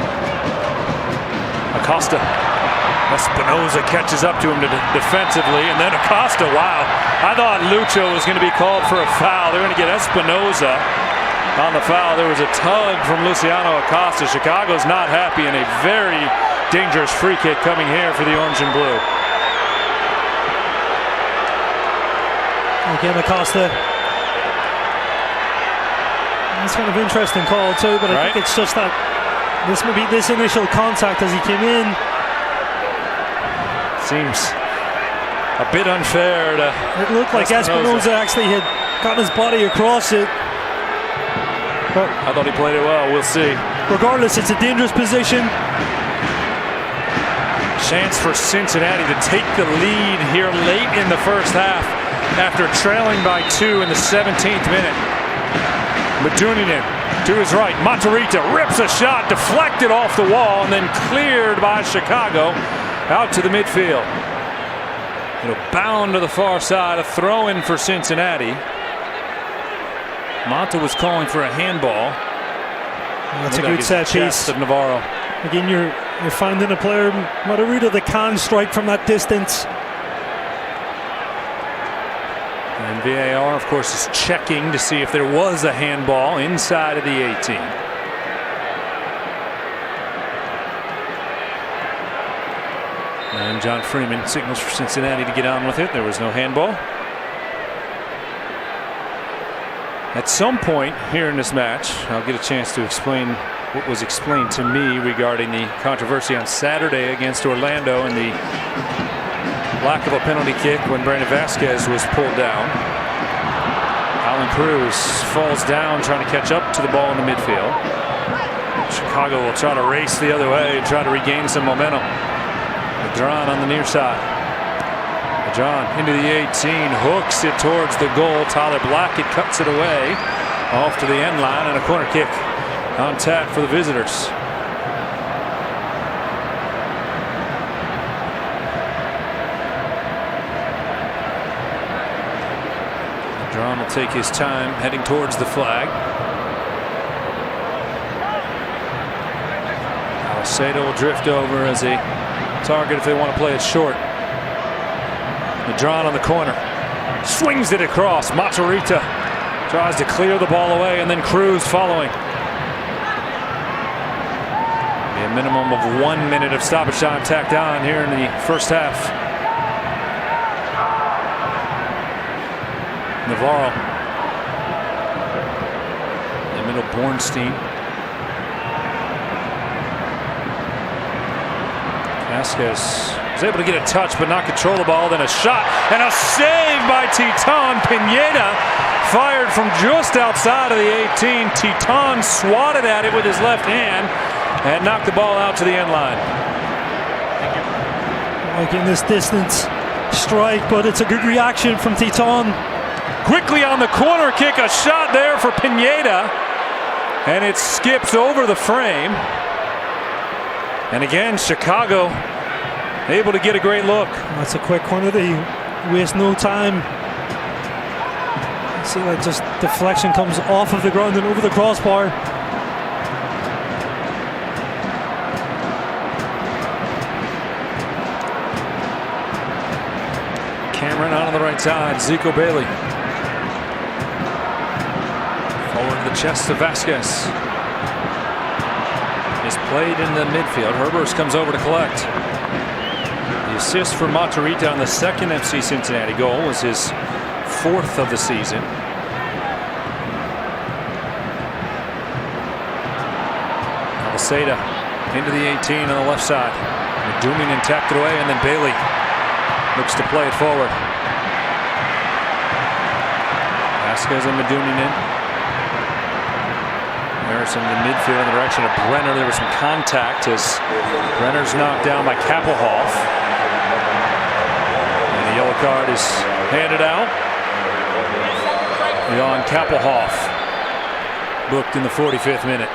Acosta, Espinoza catches up to him defensively, and then Acosta. Wow, I thought Lucho was going to be called for a foul. They're going to get Espinoza on the foul. There was a tug from Luciano Acosta. Chicago's not happy, and a very dangerous free kick coming here for the orange and blue. Again, Acosta. It's kind of interesting call too, but I think it's just that this initial contact as he came in seems a bit unfair to. It looked like Espinoza actually had gotten his body across it. But I thought he played it well. We'll see. Regardless, it's a dangerous position. Chance for Cincinnati to take the lead here late in the first half after trailing by 2 in the 17th minute. Meduninen to his right. Matarrita rips a shot, deflected off the wall, and then cleared by Chicago out to the midfield. It'll bound to the far side. A throw-in for Cincinnati. Mata was calling for a handball. That's a good set piece of Navarro. Again, you're finding a player, Matarrita, that can strike from that distance. And VAR, of course, is checking to see if there was a handball inside of the 18. And John Freeman signals for Cincinnati to get on with it. There was no handball. At some point here in this match, I'll get a chance to explain what was explained to me regarding the controversy on Saturday against Orlando and the lack of a penalty kick when Brandon Vasquez was pulled down. Alan Cruz falls down trying to catch up to the ball in the midfield. Chicago will try to race the other way and try to regain some momentum. Madron on the near side. Madron into the 18, hooks it towards the goal. Tyler Blackett cuts it away off to the end line, and a corner kick on tap for the visitors. Madron will take his time heading towards the flag. Alcedo will drift over as a target if they want to play it short. Madron on the corner. Swings it across. Matarrita tries to clear the ball away, and then Cruz following. A minimum of 1 minute of stoppage time tacked on here in the first half. Navarro the middle, Bornstein. Vasquez was able to get a touch but not control the ball. Then a shot and a save by Titan Pineda. Fired from just outside of the 18. Titan swatted at it with his left hand and knocked the ball out to the end line. Like in this distance strike, but it's a good reaction from Titan. Quickly on the corner kick, a shot there for Pineda, and it skips over the frame. And again, Chicago able to get a great look. That's a quick one. They waste no time. See, like, just deflection comes off of the ground and over the crossbar. Cameron out on the right side. Zico Bailey. Forward to the chest of Vasquez. Is played in the midfield. Herbers comes over to collect. The assist for Matarrita on the second FC Cincinnati goal was his 4th of the season. Alceda into the 18 on the left side. Medunian tapped it away, and then Bailey looks to play it forward. Vasquez and Medunian in. Harrison in the midfield in the direction of Brenner. There was some contact as Brenner's knocked down by Kappelhoff. And the yellow card is handed out. Jan Kappelhoff booked in the 45th minute.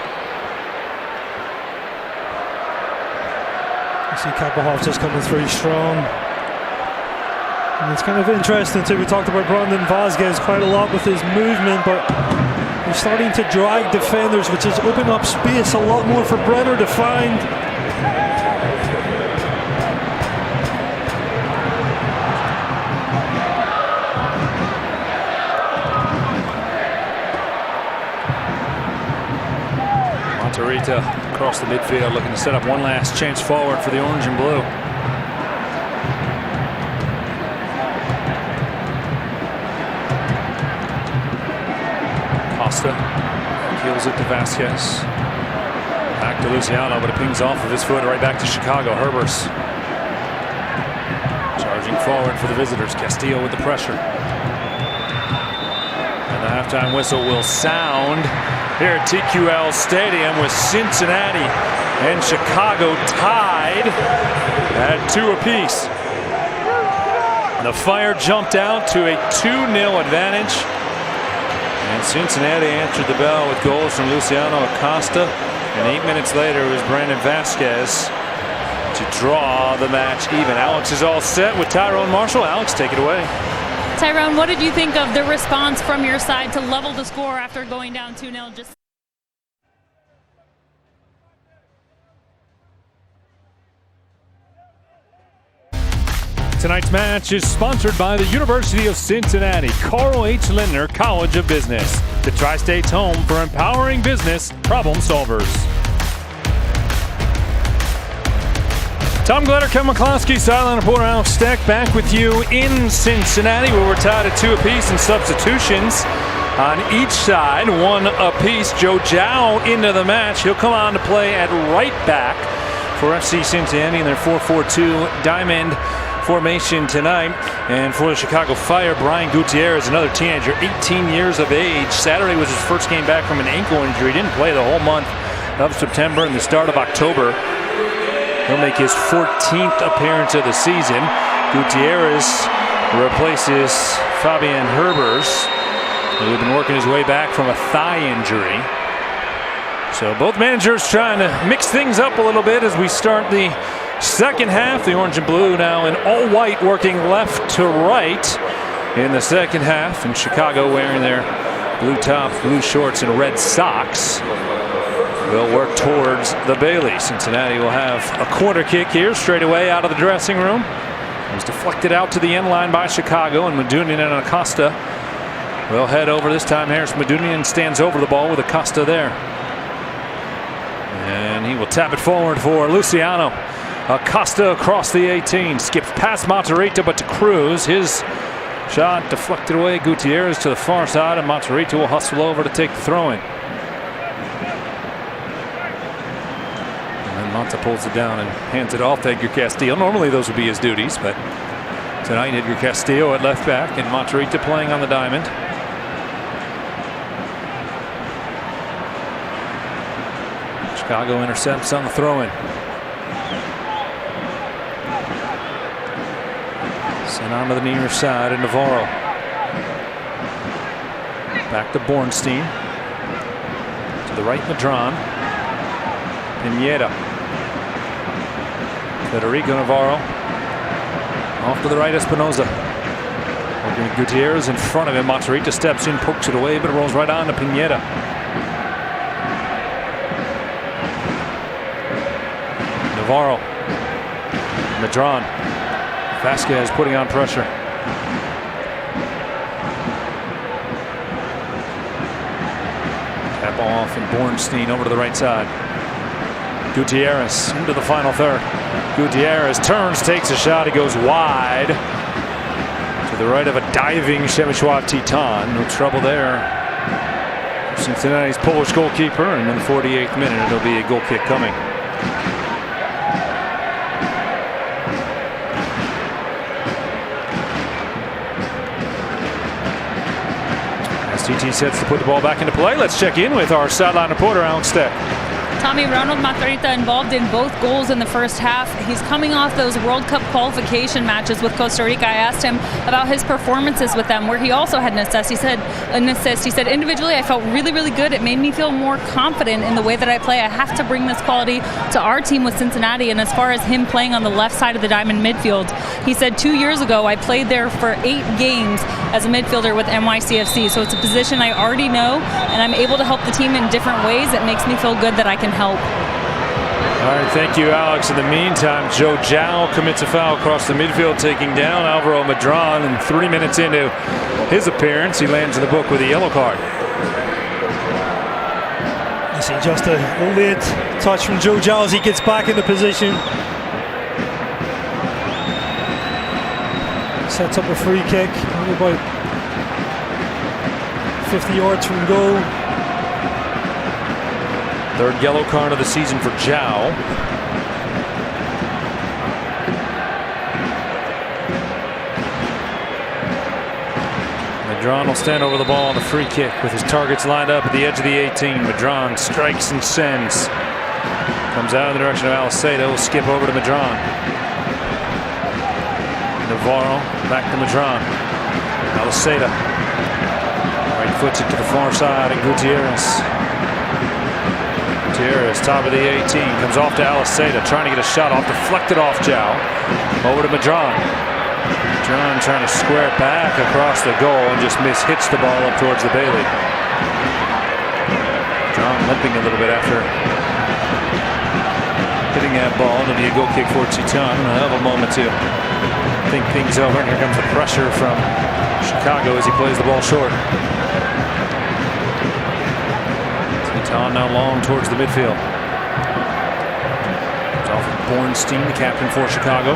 You see Kappelhoff just coming through strong. And it's kind of interesting too. We talked about Brandon Vasquez quite a lot with his movement, but he's starting to drag defenders, which is opening up space a lot more for Brenner to find. Matarrita across the midfield looking to set up one last chance forward for the orange and blue. Costa heels it to Vasquez. Back to Luciano, but it pings off of his foot right back to Chicago. Herbers charging forward for the visitors. Castillo with the pressure. And the halftime whistle will sound here at TQL Stadium with Cincinnati and Chicago tied at 2 apiece. The Fire jumped out to a 2-0 advantage. And Cincinnati answered the bell with goals from Luciano Acosta. And 8 minutes later, it was Brandon Vasquez to draw the match even. Alex is all set with Tyrone Marshall. Alex, take it away. Tyrone, what did you think of the response from your side to level the score after going down 2-0? Just Tonight's match is sponsored by the University of Cincinnati, Carl H. Lindner College of Business, the Tri-State's home for empowering business problem solvers. Tom Gledder, Kevin McCloskey, sideline reporter Alex Steck back with you in Cincinnati, where we're tied at 2 apiece and substitutions on each side, 1 apiece. Joe Zhao into the match. He'll come on to play at right back for FC Cincinnati in their 4-4-2 diamond formation tonight. And for the Chicago Fire, Brian Gutierrez, another teenager, 18 years of age. Saturday was his first game back from an ankle injury. He didn't play the whole month of September and the start of October. He'll make his 14th appearance of the season. Gutierrez replaces Fabian Herbers, who had been working his way back from a thigh injury. So both managers trying to mix things up a little bit as we start the second half. The orange and blue now in all white, working left to right in the second half. And Chicago wearing their blue tops, blue shorts, and red socks will work towards the Bailey. Cincinnati will have a corner kick here straight away out of the dressing room. It was deflected out to the end line by Chicago, and Medunian and Acosta will head over this time. Harris Medunian stands over the ball with Acosta there. And he will tap it forward for Luciano. Acosta across the 18, skips past Matarrita, but to Cruz. His shot deflected away. Gutierrez to the far side, and Matarrita will hustle over to take the throw-in. Monta pulls it down and hands it off to Edgar Castillo. Normally those would be his duties, but tonight Edgar Castillo at left back and Matarrita playing on the diamond. Chicago intercepts on the throw-in. Sent on to the near side and Navarro. Back to Bornstein. To the right, Madron. Pineda. Federico Navarro. Off to the right, Espinoza. Gutierrez in front of him. Matarrita steps in, pokes it away, but it rolls right on to Pineda. Navarro. Madron. Vasquez putting on pressure. Tap off and Bornstein over to the right side. Gutierrez into the final third. Gutierrez turns, takes a shot. He goes wide to the right of a diving Przemysław Titan. No trouble there. Cincinnati's Polish goalkeeper, and in the 48th minute, it'll be a goal kick coming. TT sets to put the ball back into play. Let's check in with our sideline reporter, Alex Steck. Tommy, Ronald Matarrita involved in both goals in the first half. He's coming off those World Cup qualification matches with Costa Rica. I asked him about his performances with them, where he also had an assist. He said, individually, I felt really, really good. It made me feel more confident in the way that I play. I have to bring this quality to our team with Cincinnati. And as far as him playing on the left side of the diamond midfield, he said 2 years ago, I played there for 8 games as a midfielder with NYCFC. So it's a position I already know, and I'm able to help the team in different ways. It makes me feel good that I can help. All right, thank you, Alex. In the meantime, Joe Zhao commits a foul across the midfield, taking down Alvaro Madron. And 3 minutes into his appearance, he lands in the book with a yellow card. You see just a late touch from Joe Zhao as he gets back into position. Sets up a free kick, about 50 yards from goal. Third yellow card of the season for Zhao. Madron will stand over the ball on the free kick with his targets lined up at the edge of the 18. Madron strikes and sends. Comes out in the direction of Alcedo. Will skip over to Madron. Navarro back to Madron. Alcedo. Right foots it to the far side and Gutierrez. Gutierrez, top of the 18, comes off to Alcedo, trying to get a shot off, deflected off Zhao. Over to Madron. Madron trying to square it back across the goal and just hits the ball up towards the Bailey. Madron limping a little bit after hitting that ball. It'll be a goal kick for Titan. He'll have a moment to think things over. And here comes the pressure from Chicago as he plays the ball short. Titan now long towards the midfield. It's off of Bornstein, the captain for Chicago.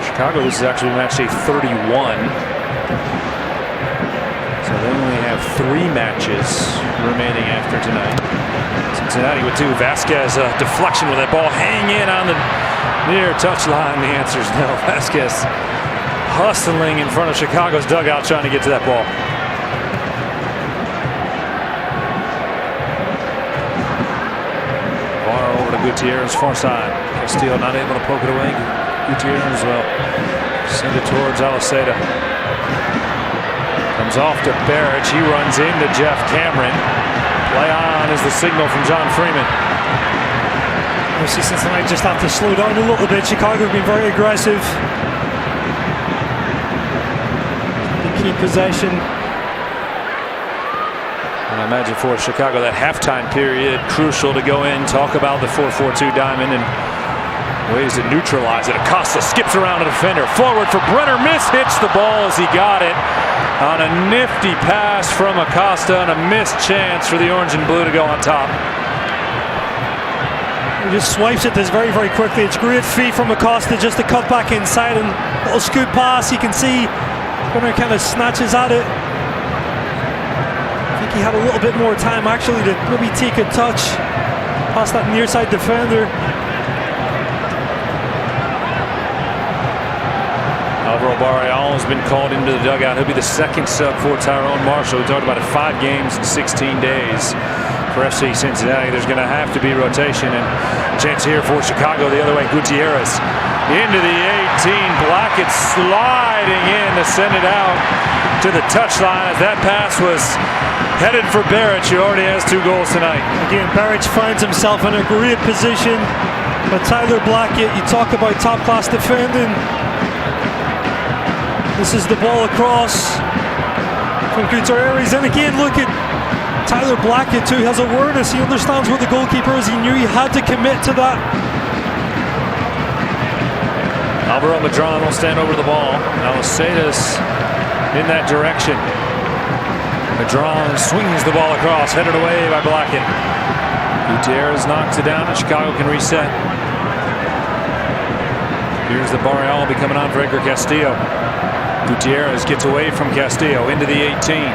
Chicago, this is actually match day 31. So they only have 3 matches remaining after tonight. Cincinnati with 2. Vasquez, deflection with that ball hanging in on the near touchline. The answer is no. Vasquez hustling in front of Chicago's dugout trying to get to that ball. Gutierrez far side. Castillo not able to poke it away. Gutierrez will send it towards Alcedo. Comes off to Barrett. He runs into Jeff Cameron. Play on is the signal from John Freeman. Obviously, Cincinnati just have to slow down a little bit. Chicago have been very aggressive. They keep possession. I imagine for Chicago that halftime period crucial to go in, talk about the 4-4-2 diamond and ways to neutralize it. Acosta skips around a defender, forward for Brenner, hits the ball as he got it on a nifty pass from Acosta and a missed chance for the orange and blue to go on top. He just swipes at this very, very quickly. It's great feet from Acosta just to cut back inside and a little scoop pass. You can see Brenner kind of snatches at it. He had a little bit more time actually to maybe take a touch past that near side defender. Alvaro Barreal has been called into the dugout. He'll be the second sub for Tyrone Marshall. We talked about it, 5 games in 16 days for FC Cincinnati. There's going to have to be rotation, and chance here for Chicago the other way. Gutierrez into the 18. Blackett sliding in to send it out to the touchline as that pass was headed for Barrett, who already has 2 goals tonight. Again, Barrett finds himself in a great position. But Tyler Blackett, you talk about top-class defending. This is the ball across from Gutierrez. And again, look at Tyler Blackett too. He has awareness. He understands where the goalkeeper is. He knew he had to commit to that. Alvaro Madron will stand over the ball. Alaceda's in that direction. Madron swings the ball across, headed away by Blackett. Gutierrez knocks it down, and Chicago can reset. Here's the Barreal be coming on for Edgar Castillo. Gutierrez gets away from Castillo into the 18.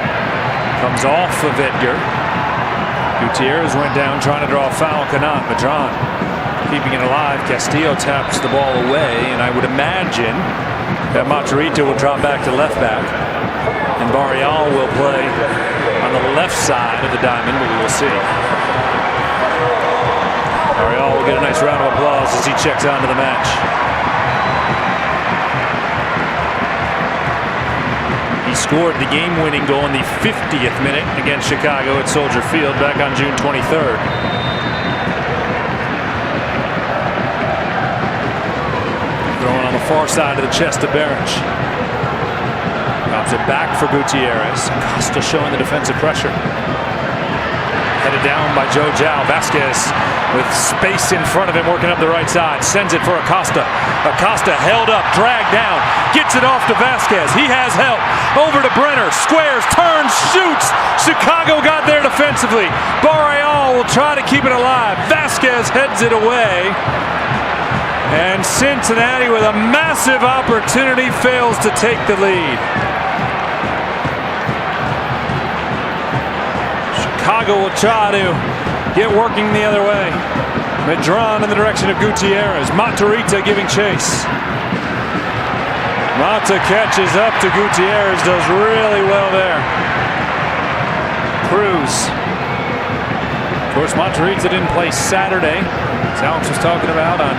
Comes off of Edgar. Gutierrez went down trying to draw a foul. Cannot. Madron keeping it alive. Castillo taps the ball away, and I would imagine that Matarrita will drop back to left back, and Barreal will play on the left side of the diamond, but we will see. Barreal will get a nice round of applause as he checks on to the match. He scored the game-winning goal in the 50th minute against Chicago at Soldier Field back on June 23rd. Throwing on the far side of the chest to Barrett. Drops it back for Gutierrez. Acosta showing the defensive pressure. Headed down by Joe Jao. Vasquez with space in front of him, working up the right side. Sends it for Acosta. Acosta held up, dragged down, gets it off to Vasquez. He has help. Over to Brenner. Squares, turns, shoots. Chicago got there defensively. Barreal will try to keep it alive. Vasquez heads it away. And Cincinnati, with a massive opportunity, fails to take the lead. Chicago will try to get working the other way. Madron in the direction of Gutierrez. Matarrita giving chase. Mata catches up to Gutierrez, does really well there. Cruz. Of course, Matarrita didn't play Saturday, as Alex was talking about, on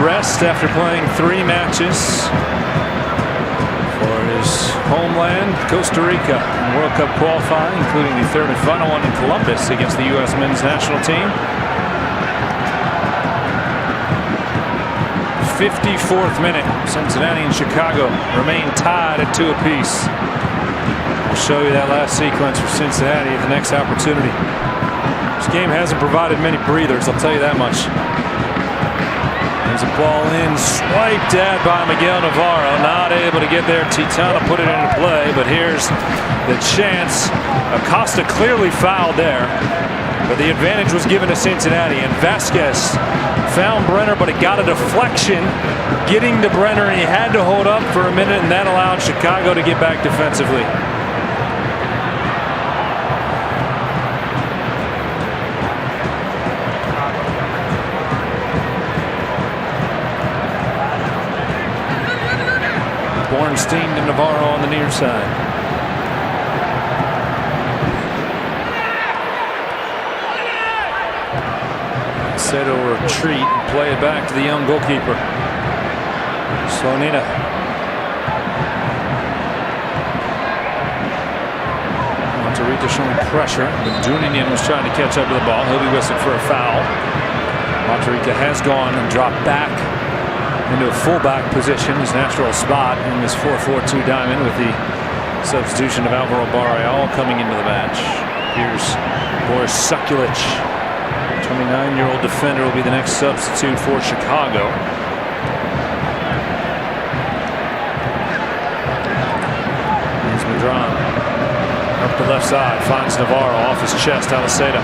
rest after playing 3 matches for his homeland, Costa Rica, in World Cup qualifying, including the 3rd and final one in Columbus against the U.S. men's national team. 54th minute. Cincinnati and Chicago remain tied at 2 apiece. I'll show you that last sequence for Cincinnati at the next opportunity. This game hasn't provided many breathers, I'll tell you that much. There's a ball in, swiped at by Miguel Navarro. Not able to get there. Titana put it into play, but here's the chance. Acosta clearly fouled there, but the advantage was given to Cincinnati, and Vasquez found Brenner, but it got a deflection getting to Brenner, and he had to hold up for a minute, and that allowed Chicago to get back defensively. Bornstein to Navarro on the near side. Said will retreat and play it back to the young goalkeeper. Slonina. Matarrita showing pressure. Duninian was trying to catch up to the ball. He'll be whistled for a foul. Matarrita has gone and dropped back into a fullback position, his natural spot in this 4-4-2 diamond, with the substitution of Alvaro Barreal coming into the match. Here's Boris Sukulic. 29-year-old defender will be the next substitute for Chicago. Here's Madron. Up the left side, finds Navarro off his chest. Alaceda.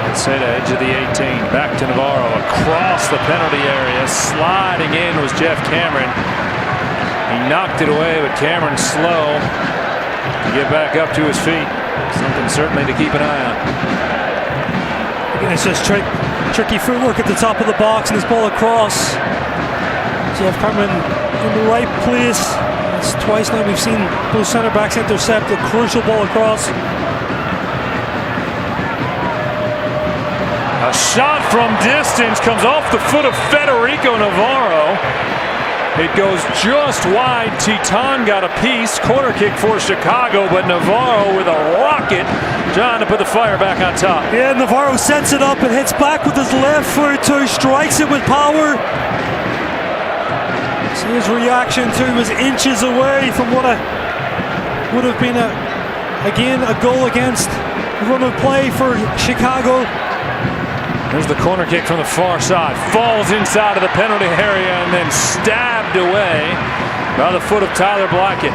Alaceda, edge of the 18. Back to Navarro. Across the penalty area. Sliding in was Jeff Cameron. He knocked it away, but Cameron slow to get back up to his feet. Something certainly to keep an eye on. Again, it's just tricky footwork at the top of the box, and his ball across. Jeff Cartman in the right place. It's twice now we've seen both centre backs intercept a crucial ball across. A shot from distance comes off the foot of Federico Navarro. It goes just wide. Titan got a piece. Corner kick for Chicago, but Navarro with a rocket trying to put the fire back on top. Yeah, Navarro sets it up and hits back with his left foot too, strikes it with power. See his reaction too was inches away from what would have been a goal against run of play for Chicago. There's the corner kick from the far side. Falls inside of the penalty area and then stabbed away by the foot of Tyler Blackett.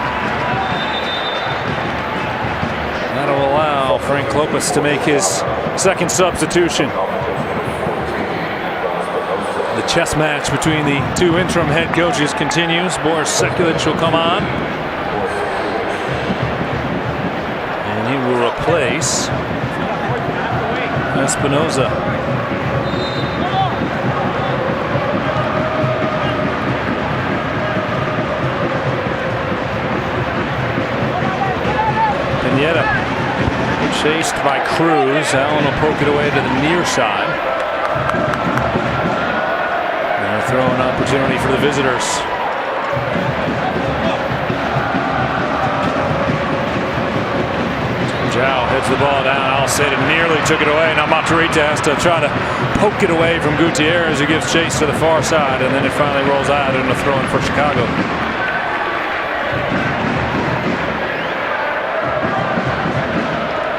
That'll allow Frank Lopez to make his second substitution. The chess match between the two interim head coaches continues. Boris Sekulic will come on. And he will replace Espinoza. Pineda chased by Cruz. Allen will poke it away to the near side. And a throwing opportunity for the visitors. Zhao heads the ball down. Alceda nearly took it away. Now Matarrita has to try to poke it away from Gutierrez, who gives chase to the far side, and then it finally rolls out and a throw in for Chicago.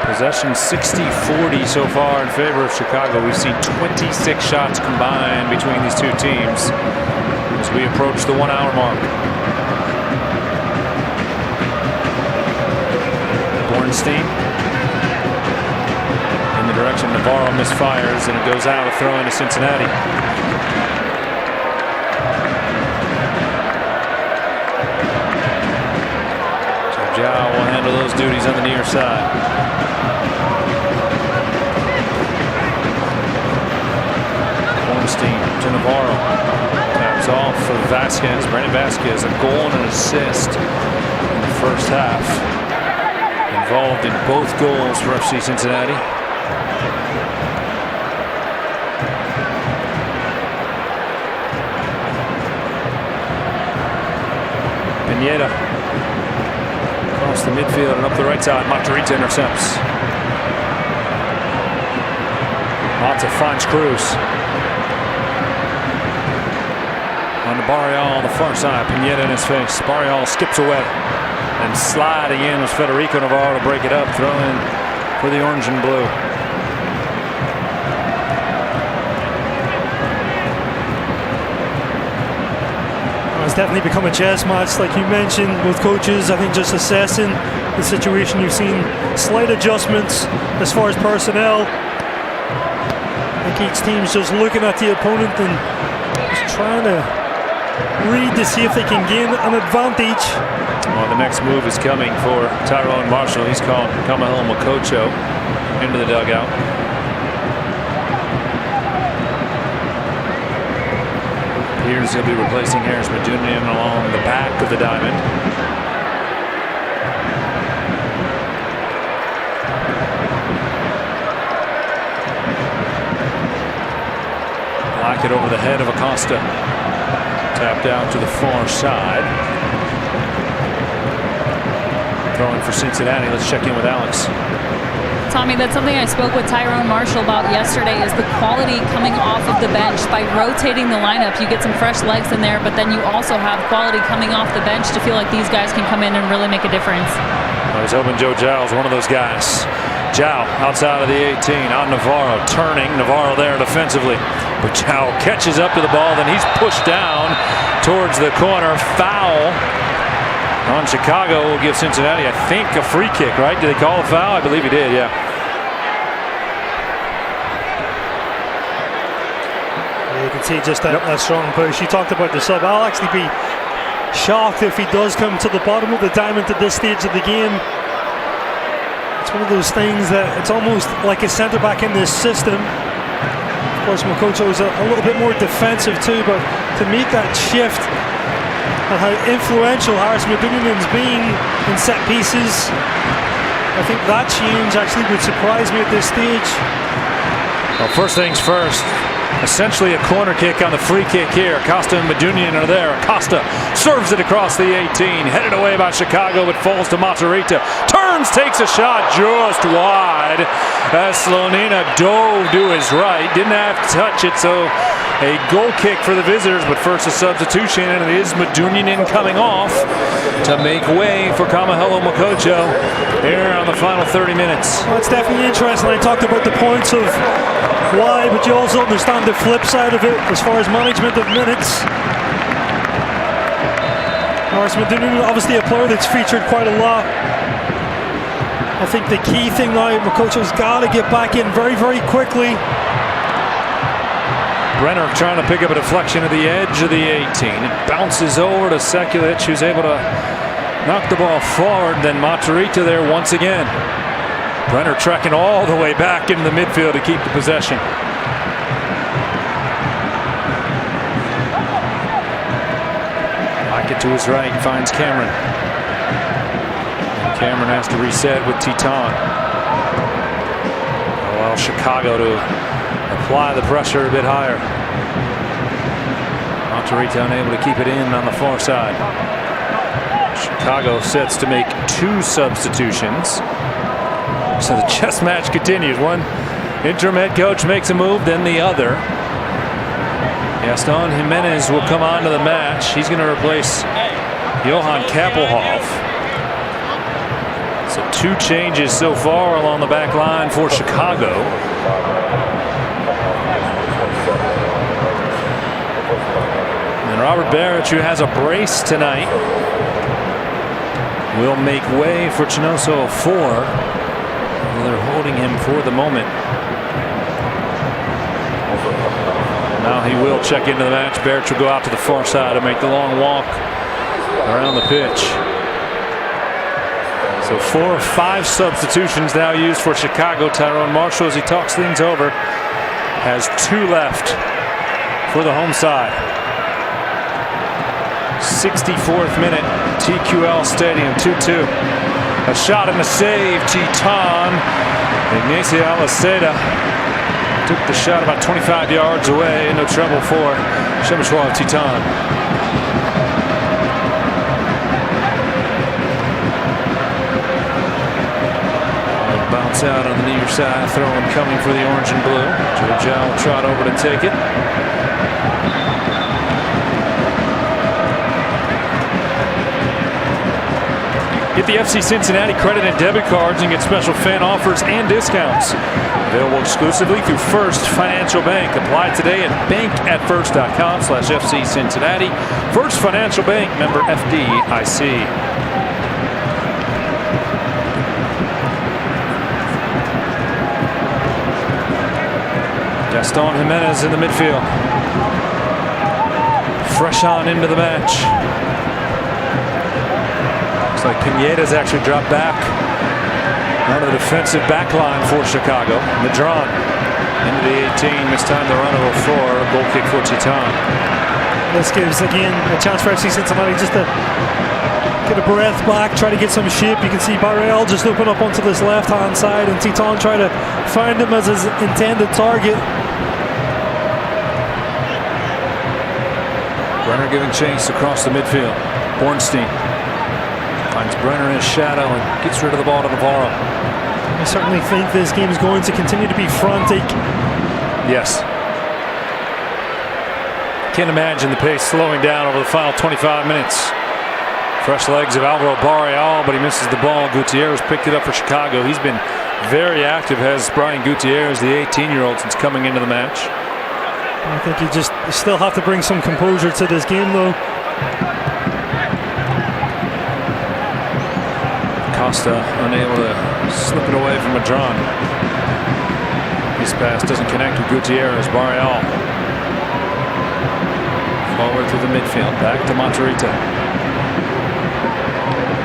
Possession 60-40 so far in favor of Chicago. We've seen 26 shots combined between these two teams as we approach the 1 hour mark. Bornstein in the direction Navarro misfires, and it goes out, a throw into Cincinnati. So Zhao will handle those duties on the near side. To Navarro, taps off for Vasquez. Brandon Vasquez, a goal and an assist in the first half. Involved in both goals for FC Cincinnati. Pineda across the midfield and up the right side. Matarrita intercepts. Mata finds Cruz. On to Barrial on the far side. Pineda in his face. Barrial skips away. And sliding in was Federico Navarro to break it up. Throw in for the orange and blue. It's definitely become a chess match, like you mentioned, with coaches. I think just assessing the situation. You've seen slight adjustments as far as personnel. I think each team's just looking at the opponent and just trying to read to see if they can gain an advantage. Well, the next move is coming for Tyrone Marshall. He's called Kamahil Makocho into the dugout. Here's he'll be replacing Harris Medunian along the back of the diamond. Blackett over the head of Acosta. Tapped out to the far side. Throwing for Cincinnati. Let's check in with Alex. Tommy, that's something I spoke with Tyrone Marshall about yesterday, is the quality coming off of the bench. By rotating the lineup, you get some fresh legs in there, but then you also have quality coming off the bench to feel like these guys can come in and really make a difference. I was hoping Joe Zhao is one of those guys. Zhao outside of the 18 on Navarro, turning. Navarro there defensively. But Zhao catches up to the ball, then he's pushed down towards the corner. Foul on Chicago will give Cincinnati, I think, a free kick, right? Did they call a foul? I believe he did, yeah. You can see just that strong push. You talked about the sub. I'll actually be shocked if he does come to the bottom of the diamond at this stage of the game. It's one of those things that it's almost like a centre back in this system. Of course, Mokocho is a little bit more defensive too, but to make that shift and how influential Harris Medunjanen's been in set pieces, I think that change actually would surprise me at this stage. Well, first things first, essentially a corner kick on the free kick here. Costa and Medunjanen are there. Costa serves it across the 18, headed away by Chicago, but falls to Matarrita. Turns, takes a shot just wide as Slonina dove to his right. Didn't have to touch it, so a goal kick for the visitors, but first a substitution, and it is Medunjanen coming off to make way for Kamahelo Mokocho here on the final 30 minutes. Well, it's definitely interesting. I talked about the points of why, but you also understand the flip side of it as far as management of minutes. Harris Medunjanen, obviously a player that's featured quite a lot. I think the key thing now, Mokocho's got to get back in very, very quickly. Brenner trying to pick up a deflection at the edge of the 18. It bounces over to Sekulic, who's able to knock the ball forward. Then Matarrita there once again. Brenner tracking all the way back into the midfield to keep the possession. Like it to his right, finds Cameron. And Cameron has to reset with Titon. Allow Chicago to apply the pressure a bit higher. Matarrita unable to keep it in on the far side. Chicago sets to make 2 substitutions. So the chess match continues. One interim head coach makes a move, then the other. Gaston Jimenez will come on to the match. He's going to replace Johan Kappelhoff. So 2 changes so far along the back line for Chicago. And Robert Beric, who has a brace tonight, will make way for Chinoso 4. They're holding him for the moment. Now he will check into the match. Beric will go out to the far side and make the long walk around the pitch. So 4 of 5 substitutions now used for Chicago. Tyrone Marshall, as he talks things over, has 2 left for the home side. 64th minute, TQL Stadium, 2-2. A shot and a save, Titon. Ignacio Alaceda took the shot about 25 yards away. No trouble for Przemysław Titon. Bounce out on the near side, throwing coming for the orange and blue. Georgia will trot over to take it. Get the FC Cincinnati credit and debit cards and get special fan offers and discounts. Available exclusively through First Financial Bank. Apply today at bankatfirst.com/FC Cincinnati. First Financial Bank, member FDIC. Gaston Jimenez in the midfield. Fresh on into the match. Looks like Pineda's actually dropped back onto the defensive back line for Chicago. Madron into the 18, mistimed the run over 4. Goal kick for Titon. This gives, again, a chance for FC Cincinnati just to get a breath back, try to get some shape. You can see Barreal just open up onto this left-hand side, and Titon try to find him as his intended target. Brenner giving chase across the midfield. Bornstein finds Brenner in his shadow and gets rid of the ball to Navarro. I certainly think this game is going to continue to be frantic. Yes. Can't imagine the pace slowing down over the final 25 minutes. Fresh legs of Alvaro Barreal, but he misses the ball. Gutierrez picked it up for Chicago. He's been very active, has Brian Gutierrez, the 18-year-old, since coming into the match. I think you still have to bring some composure to this game, though. Costa unable to slip it away from Madron. His pass doesn't connect with Gutierrez. Barreal forward through the midfield, back to Matarrita.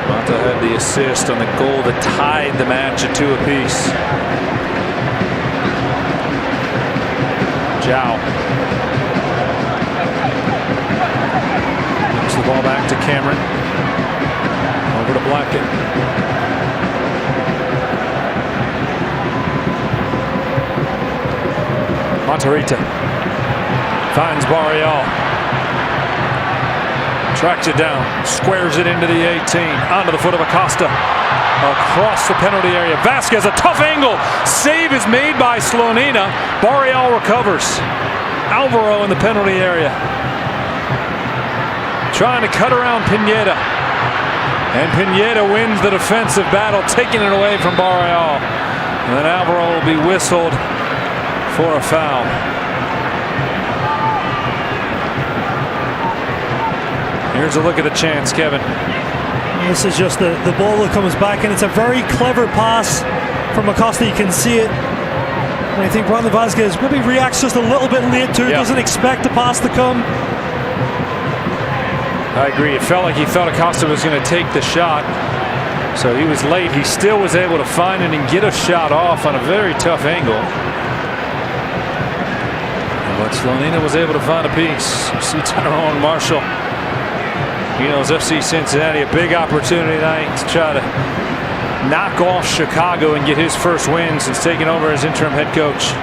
Mata had the assist on the goal that tied the match at 2 apiece. Zhao. Gives the ball back to Cameron. Over to Blackett. Monterita finds Barrial. Tracks it down. Squares it into the 18. Onto the foot of Acosta. Across the penalty area. Vasquez, a tough angle. Save is made by Slonina. Barrial recovers. Alvaro in the penalty area. Trying to cut around Pineda. And Pineda wins the defensive battle, taking it away from Barrial. And then Alvaro will be whistled for a foul. Here's a look at the chance, Kevin. This is just the ball that comes back, and it's a very clever pass from Acosta. You can see it. And I think Brandon Vasquez maybe reacts just a little bit late to it, doesn't expect the pass to come. I agree. It felt like he thought Acosta was going to take the shot. So he was late. He still was able to find it and get a shot off on a very tough angle. But Slonina was able to find a piece. You see Tyrone Marshall. He knows FC Cincinnati a big opportunity tonight to try to knock off Chicago and get his first win since taking over as interim head coach.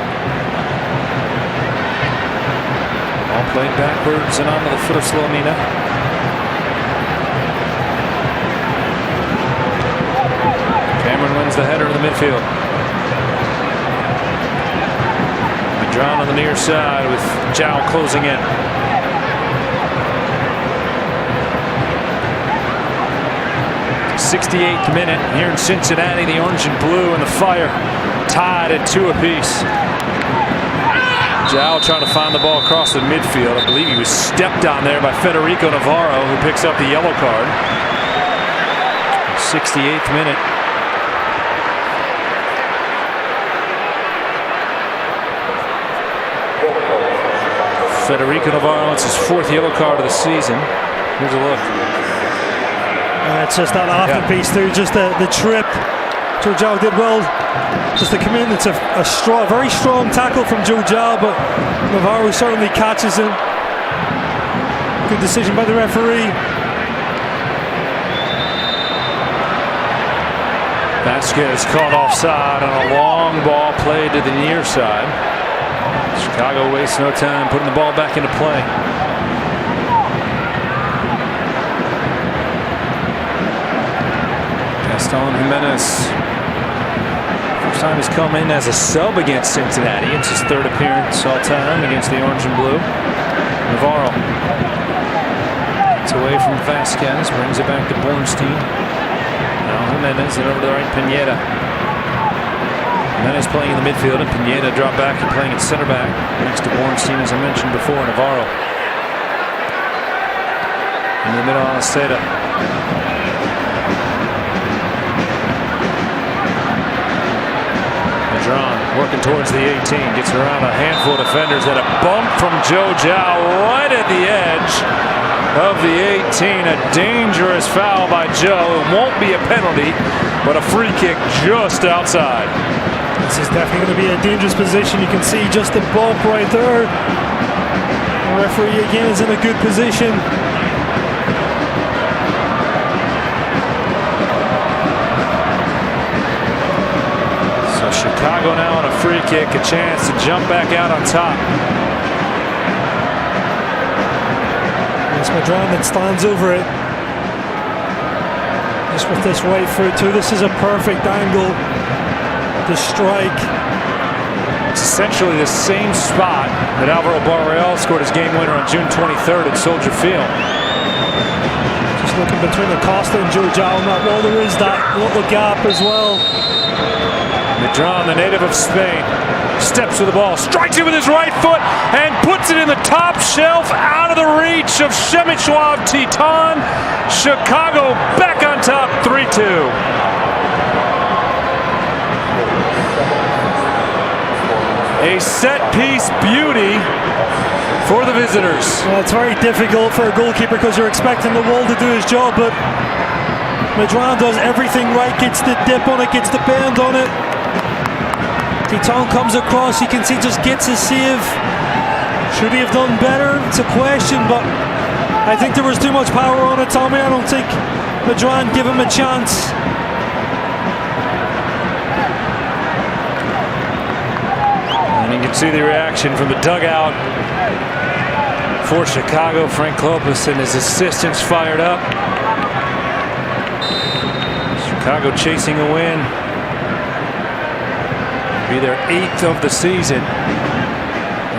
All played backwards and onto the foot of Slonina. Cameron wins the header in the midfield. Drawn on the near side with Zhao closing in. 68th minute here in Cincinnati. The orange and blue and the Fire tied at 2 apiece. Zhao trying to find the ball across the midfield. I believe he was stepped on there by Federico Navarro, who picks up the yellow card. 68th minute. Federico Navarro, it's his 4th yellow card of the season. Here's a look. It's just that afterpiece through, just the trip. Joe Zhao did well just to come in. It's a very strong tackle from Joe Zhao, but Navarro certainly catches him. Good decision by the referee. Vasquez caught offside on a long ball played to the near side. Chicago wastes no time putting the ball back into play. Gaston Jimenez. First time he's come in as a sub against Cincinnati. It's his 3rd appearance all time against the orange and blue. Navarro gets away from Vasquez, brings it back to Bornstein. Now Jimenez and over to the right, Pineda. Jimenez playing in the midfield, and Pineda dropped back and playing at center back next to Bornstein, as I mentioned before. Navarro in the middle on Seda. Madron working towards the 18, gets around a handful of defenders, and a bump from Joe Zhao right at the edge of the 18. A dangerous foul by Joe. It won't be a penalty, but a free kick just outside. This is definitely going to be a dangerous position. You can see just the bump right there. The referee again is in a good position. So Chicago now on a free kick, a chance to jump back out on top. It's Madron that stands over it. Just with this right foot too. This is a perfect angle to strike. It's essentially the same spot that Alvaro Barrial scored his game winner on June 23rd at Soldier Field. Just looking between Acosta and Joe Zhao on that wall, there is that little gap as well. Madron, the native of Spain, steps with the ball, strikes it with his right foot, and puts it in the top shelf out of the reach of Przemysław Titan. Chicago back on top, 3-2. A set-piece beauty for the visitors. Well, it's very difficult for a goalkeeper because you're expecting the wall to do his job, but Madron does everything right, gets the dip on it, gets the bend on it. Titan comes across, you can see just gets his save. Should he have done better? It's a question, but I think there was too much power on it, Tommy. I don't think Madron gave him a chance. And you can see the reaction from the dugout for Chicago. Frank Clopas and his assistants fired up. Chicago chasing a win. Be their 8th of the season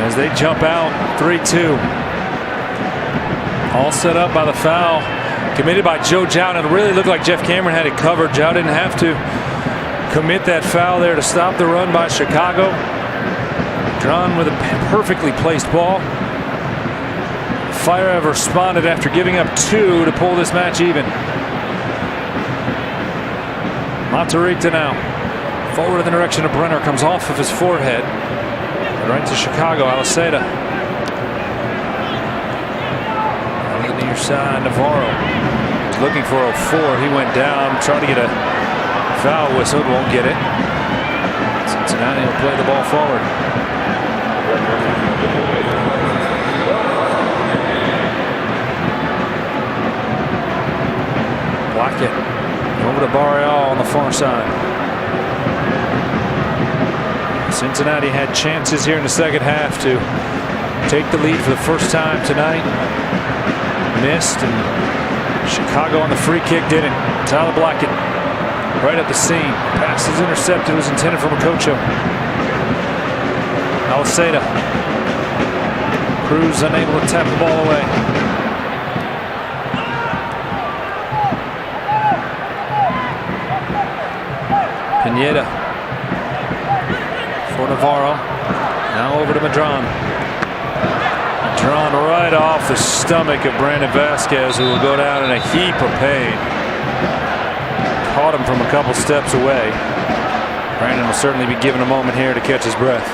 as they jump out 3-2. All set up by the foul committed by Joe Jow. And it really looked like Jeff Cameron had it covered. Jow didn't have to commit that foul there to stop the run by Chicago. Drawn with a perfectly placed ball. Fire have responded after giving up 2 to pull this match even. Matarrita now forward in the direction of Brenner, comes off of his forehead right to Chicago. Aliseda on the near side. Navarro is looking for 04. He went down, trying to get a foul whistle, won't get it. Cincinnati will play the ball forward. Blackett over to Barreal on the far side. Cincinnati had chances here in the second half to take the lead for the first time tonight. Missed, and Chicago on the free kick didn't. Tyler Blackett right at the seam. Pass is intercepted. It was intended for Makocho. Aliseda. Cruz unable to tap the ball away. Pineda for Navarro. Now over to Madron. Madron right off the stomach of Brandon Vasquez, who will go down in a heap of pain. Caught him from a couple steps away. Brandon will certainly be given a moment here to catch his breath.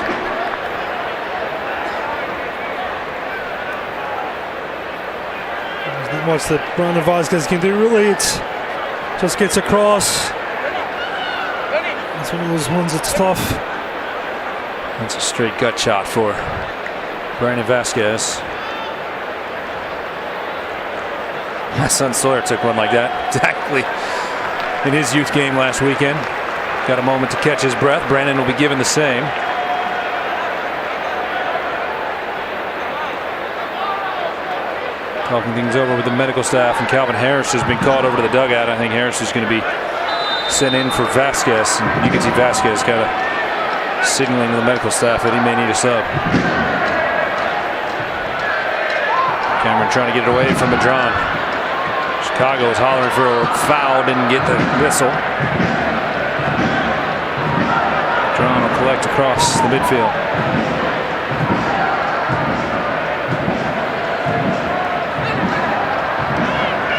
There's not much that Brandon Vasquez can do, really. It's just gets across. It's one of those ones that's tough. That's a straight gut shot for Brandon Vasquez. My son Sawyer took one like that exactly in his youth game last weekend. Got a moment to catch his breath. Brandon will be given the same. Talking things over with the medical staff, and Calvin Harris has been called over to the dugout. I think Harris is going to be sent in for Vasquez, and you can see Vasquez kind of signaling to the medical staff that he may need a sub. Cameron trying to get it away from Madron. Chicago is hollering for a foul, didn't get the whistle. Madron will collect across the midfield.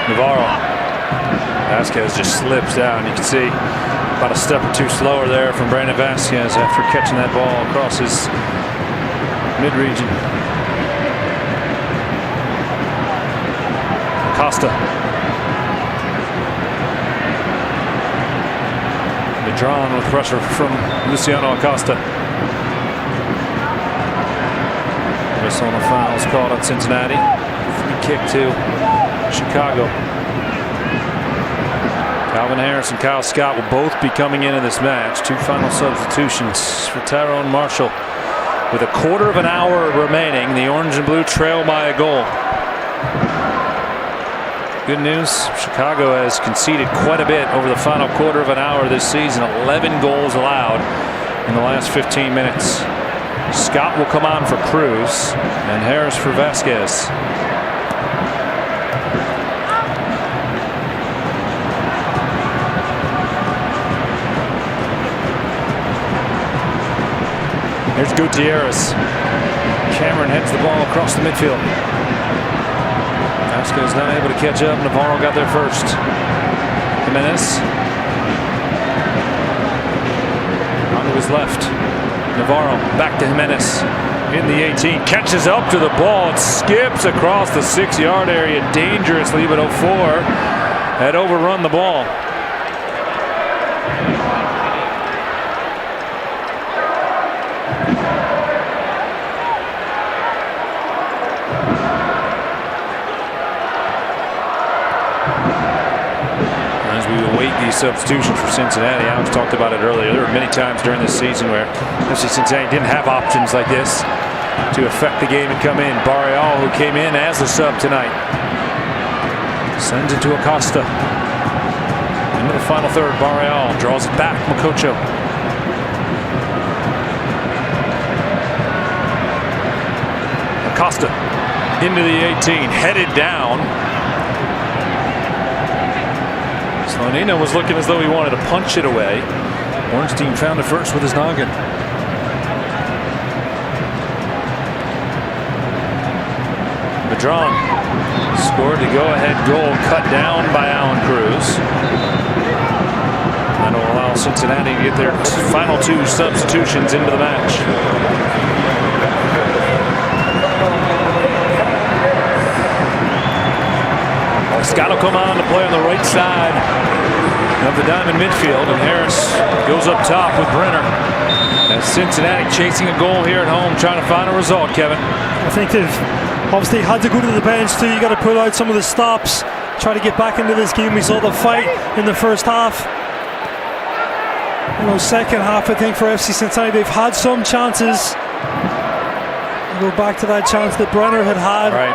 Navarro. Vasquez just slips down. You can see about a step or two slower there from Brandon Vasquez after catching that ball across his mid-region. Acosta. Madron with pressure from Luciano Acosta. Whistle on the foul is called on Cincinnati. Free kick to Chicago. Calvin Harris and Kyle Scott will both be coming in this match. 2 final substitutions for Tyrone Marshall. With a quarter of an hour remaining, the orange and blue trail by a goal. Good news, Chicago has conceded quite a bit over the final quarter of an hour this season. 11 goals allowed in the last 15 minutes. Scott will come on for Cruz and Harris for Vasquez. Here's Gutierrez. Cameron heads the ball across the midfield. Vasquez not able to catch up. Navarro got there first. Jimenez. Onto his left. Navarro back to Jimenez. In the 18. Catches up to the ball. It skips across the 6-yard area dangerously, but 04 had overrun the ball. await these substitutions for Cincinnati. Alex talked about it earlier. There were many times during this season where Cincinnati didn't have options like this to affect the game and come in. Barreal, who came in as a sub tonight, sends it to Acosta. Into the final third, Barreal draws it back. Makocho. Acosta into the 18, headed down. Slonina was looking as though he wanted to punch it away. Orange team found it first with his noggin. Madron scored the go-ahead goal, cut down by Alan Cruz. That'll allow Cincinnati to get their final 2 substitutions into the match. Scott will come on to play on the right side of the diamond midfield, and Harris goes up top with Brenner. And Cincinnati chasing a goal here at home, trying to find a result, Kevin. I think they've obviously had to go to the bench too. You got to pull out some of the stops, try to get back into this game. We saw the fight in the first half. Second half, I think for FC Cincinnati, they've had some chances. Go back to that chance that Brenner had had. Right.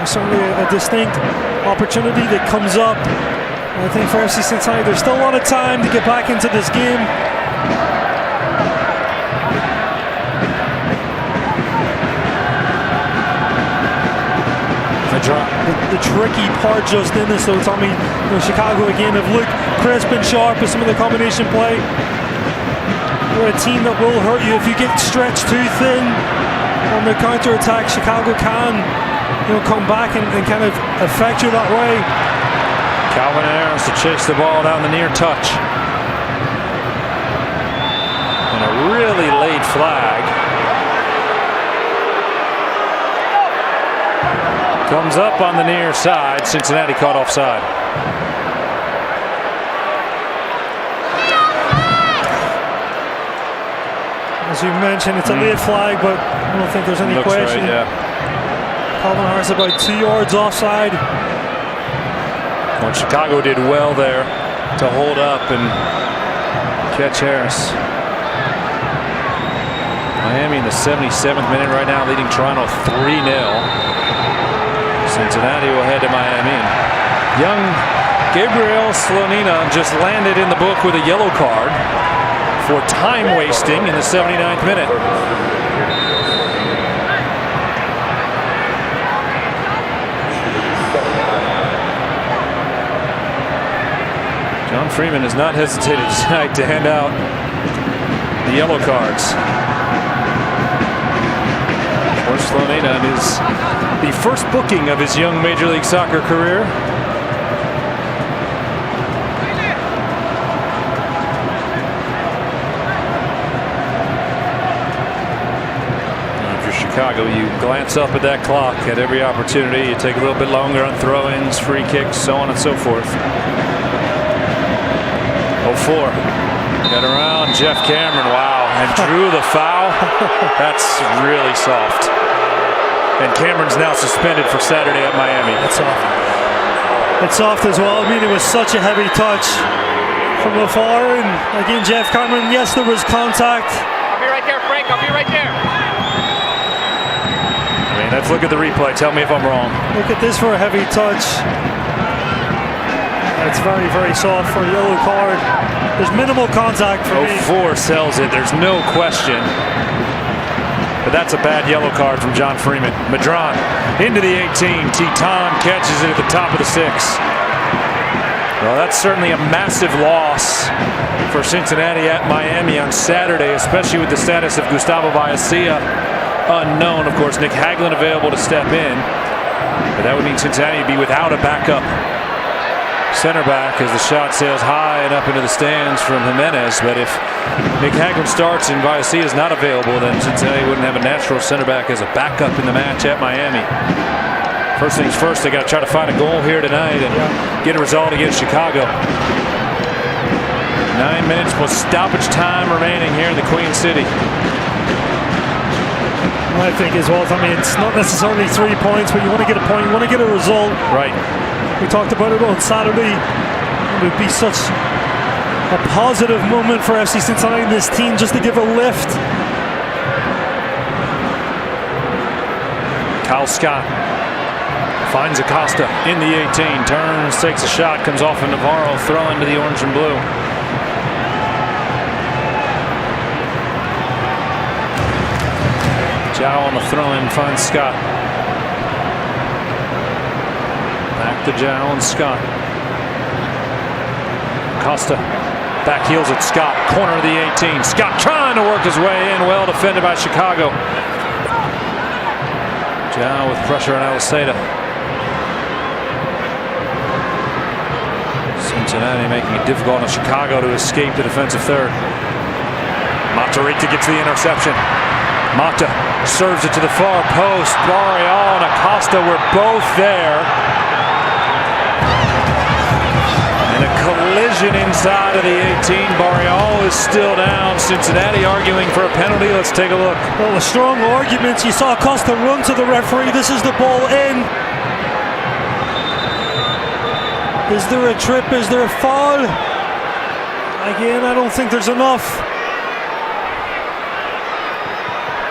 Certainly a distinct opportunity that comes up. I think for FC Cincinnati, there's still a lot of time to get back into this game. The tricky part just in this, though, Tommy, Chicago again have looked crisp and sharp with some of the combination play. They're a team that will hurt you if you get stretched too thin on the counter-attack. Chicago can come back and kind of affect you that way. Calvin Harris to chase the ball down the near touch. And a really late flag. Comes up on the near side. Cincinnati caught offside. As you mentioned, it's a late flag, but I don't think there's any question. Right, yeah. Calvin Harris about 2 yards offside. Well, Chicago did well there to hold up and catch Harris. Miami in the 77th minute right now, leading Toronto 3-0. Cincinnati will head to Miami. Young Gabriel Slonina just landed in the book with a yellow card for time wasting in the 79th minute. John Freeman has not hesitated tonight to hand out the yellow cards. For Slonina, and is the first booking of his young Major League Soccer career. Now, if you're Chicago, you glance up at that clock at every opportunity. You take a little bit longer on throw-ins, free kicks, so on and so forth. 0-4. Got around Jeff Cameron. Wow. And drew the foul. That's really soft. And Cameron's now suspended for Saturday at Miami. That's soft. It's soft as well. I mean, it was such a heavy touch from afar. And again, Jeff Cameron, yes, there was contact. I'll be right there, Frank. I'll be right there. I mean, let's look at the replay. Tell me if I'm wrong. Look at this for a heavy touch. It's very, very soft for a yellow card. There's minimal contact for me. 0-4 sells it. There's no question. But that's a bad yellow card from John Freeman. Madron into the 18. Titon catches it at the top of the 6. Well, that's certainly a massive loss for Cincinnati at Miami on Saturday, especially with the status of Gustavo Vallecilla unknown. Of course, Nick Haglund available to step in. But that would mean Cincinnati would be without a backup center back as the shot sails high and up into the stands from Jimenez. But if Nick Haglund starts and Vallecilla is not available, then Cincinnati wouldn't have a natural center back as a backup in the match at Miami. First things first, they got to try to find a goal here tonight and get a result against Chicago. 9 minutes plus stoppage time remaining here in the Queen City. I think as well, I mean, it's not necessarily 3 points, but you want to get a point, you want to get a result. Right. We talked about it on Saturday. It would be such a positive moment for FC Cincinnati and this team just to give a lift. Kyle Scott finds Acosta in the 18, turns, takes a shot, comes off of Navarro, throw into the orange and blue. Jow on the throw-in finds Scott. Back to Jow and Scott. Acosta back heels at Scott, corner of the 18. Scott trying to work his way in, well defended by Chicago. Jow with pressure on Aliseda. Cincinnati making it difficult on Chicago to escape the defensive third. Matarrita gets the interception. Mata serves it to the far post. Barreal and Acosta were both there. And a collision inside of the 18. Barreal is still down. Cincinnati arguing for a penalty. Let's take a look. Well, a strong argument. You saw Acosta run to the referee. This is the ball in. Is there a trip? Is there a foul? Again, I don't think there's enough.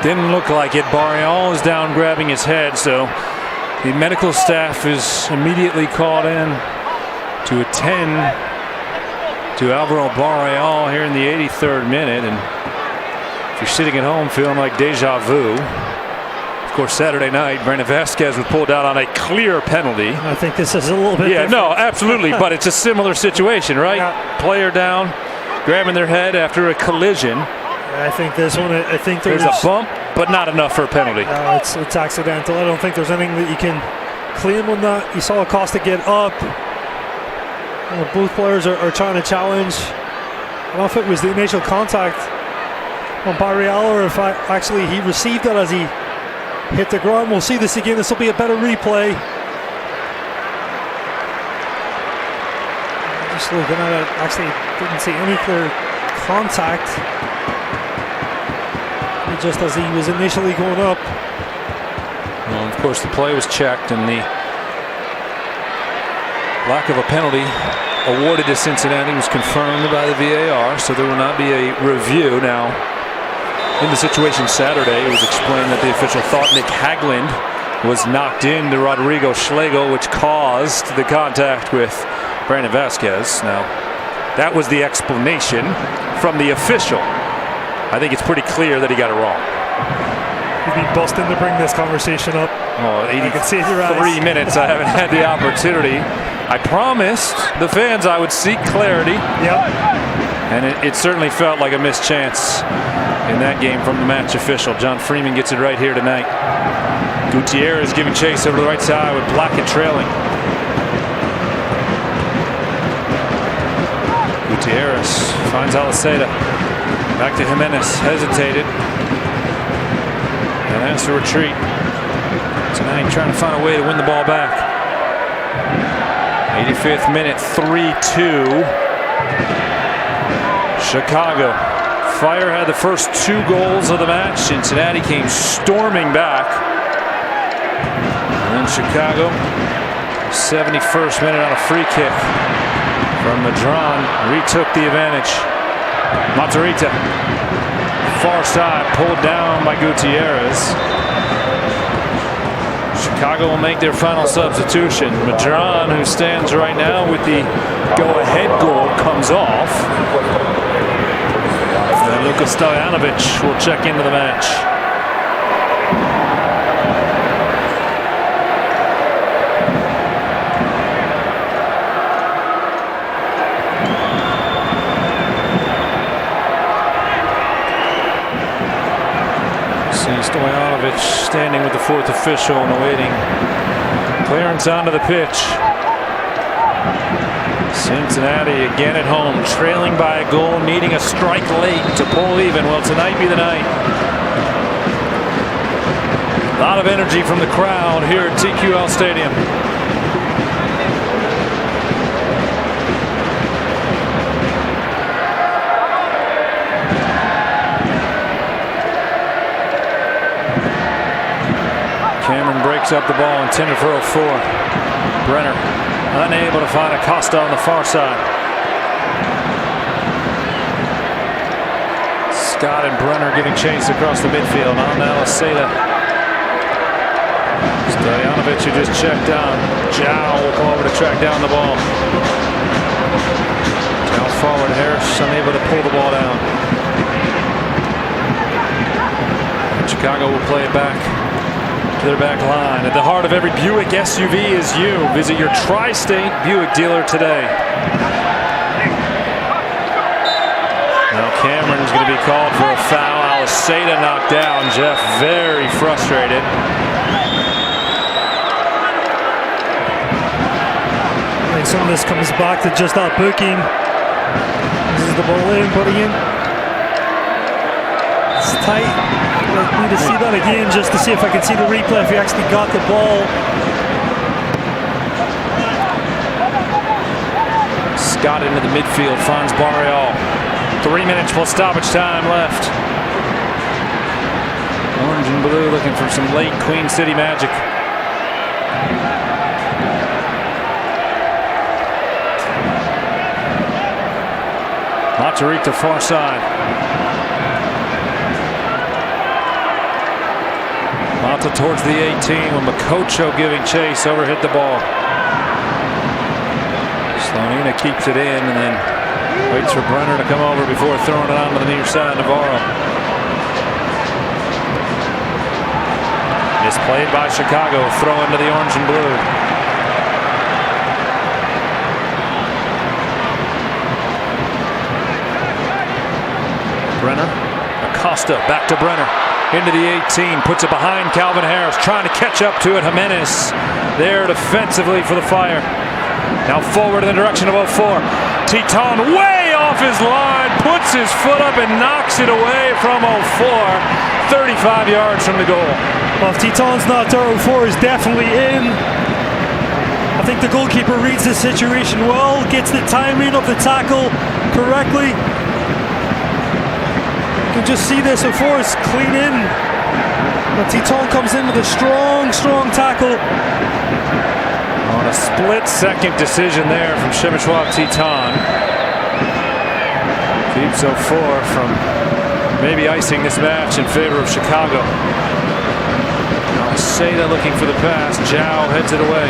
Didn't look like it. Barreal is down grabbing his head, so the medical staff is immediately called in to attend to Alvaro Barreal here in the 83rd minute. And if you're sitting at home feeling like deja vu, of course, Saturday night, Brandon Vasquez was pulled out on a clear penalty. I think this is a little bit different. No, absolutely, but it's a similar situation, right? Yeah. Player down, grabbing their head after a collision. I think this one, I think there's a bump, but not enough for a penalty. It's accidental. I don't think there's anything that you can claim on that. You saw Acosta get up. Both players are trying to challenge. I don't know if it was the initial contact on Barreal or if actually he received it as he hit the ground. We'll see this again. This will be a better replay. Just looking at it, actually didn't see any clear contact. Just as he was initially going up. Well, of course, the play was checked, and the lack of a penalty awarded to Cincinnati was confirmed by the VAR, so there will not be a review. Now, in the situation Saturday, it was explained that the official thought Nick Hagland was knocked into Rodrigo Schlegel, which caused the contact with Brandon Vasquez. Now, that was the explanation from the official. I think it's pretty clear that he got it wrong. You've been busting to bring this conversation up. Oh, 83 minutes. I haven't had the opportunity. I promised the fans I would seek clarity. Yep. And it certainly felt like a missed chance in that game from the match official. John Freeman gets it right here tonight. Gutierrez giving chase over the right side with Blackett trailing. Gutierrez finds Aliseda. Back to Jimenez, hesitated and has to retreat. Tonight trying to find a way to win the ball back. 85th minute, 3-2. Chicago. Fire had the first 2 goals of the match. Cincinnati came storming back. And then Chicago, 71st minute on a free kick from Madron, retook the advantage. Matarrita, far side, pulled down by Gutierrez. Chicago will make their final substitution. Madron, who stands right now with the go-ahead goal, comes off. And Luka Stojanovic will check into the match. Stojanovic standing with the 4th official and awaiting clearance onto the pitch. Cincinnati again at home, trailing by a goal, needing a strike late to pull even. Will tonight be the night? A lot of energy from the crowd here at TQL Stadium. Cameron breaks up the ball intended for 04. Brenner Unable to find Acosta on the far side. Scott and Brenner giving chase across the midfield. On to Aliseda. Stojanovic who just checked down. Zhao will come over to track down the ball. Now forward, Harris unable to pull the ball down. And Chicago will play it back to their back line. At the heart of every Buick SUV is you. Visit your Tri-State Buick dealer today. Now Cameron's going to be called for a foul. Aliseda knocked down. Jeff very frustrated. I think some of this comes back to just that booking. This is the ball in, putting in. It's tight. I need to see that again just to see if I can see the replay if he actually got the ball. Scott into the midfield, finds Barreal. 3 minutes plus stoppage time left. Orange and blue looking for some late Queen City magic. Matarrita far side. Mata towards the 18 when Makocho giving chase, overhit the ball. Slonina keeps it in and then waits for Brenner to come over before throwing it onto the near side. Navarro. Misplayed by Chicago. Throw into the orange and blue. Brenner. Acosta back to Brenner. Into the 18. Puts it behind Calvin Harris. Trying to catch up to it. Jimenez there defensively for the Fire. Now forward in the direction of 04. Titon way off his line. Puts his foot up and knocks it away from 04. 35 yards from the goal. Well, if Titon's not there, 04 is definitely in. I think the goalkeeper reads the situation well. Gets the timing of the tackle correctly. You can just see this. 04 is clean in. But Titon comes in with a strong tackle. On a split-second decision there from Przemysław Titon. Keeps 04 from maybe icing this match in favor of Chicago. Aliseda looking for the pass. Zhao heads it away.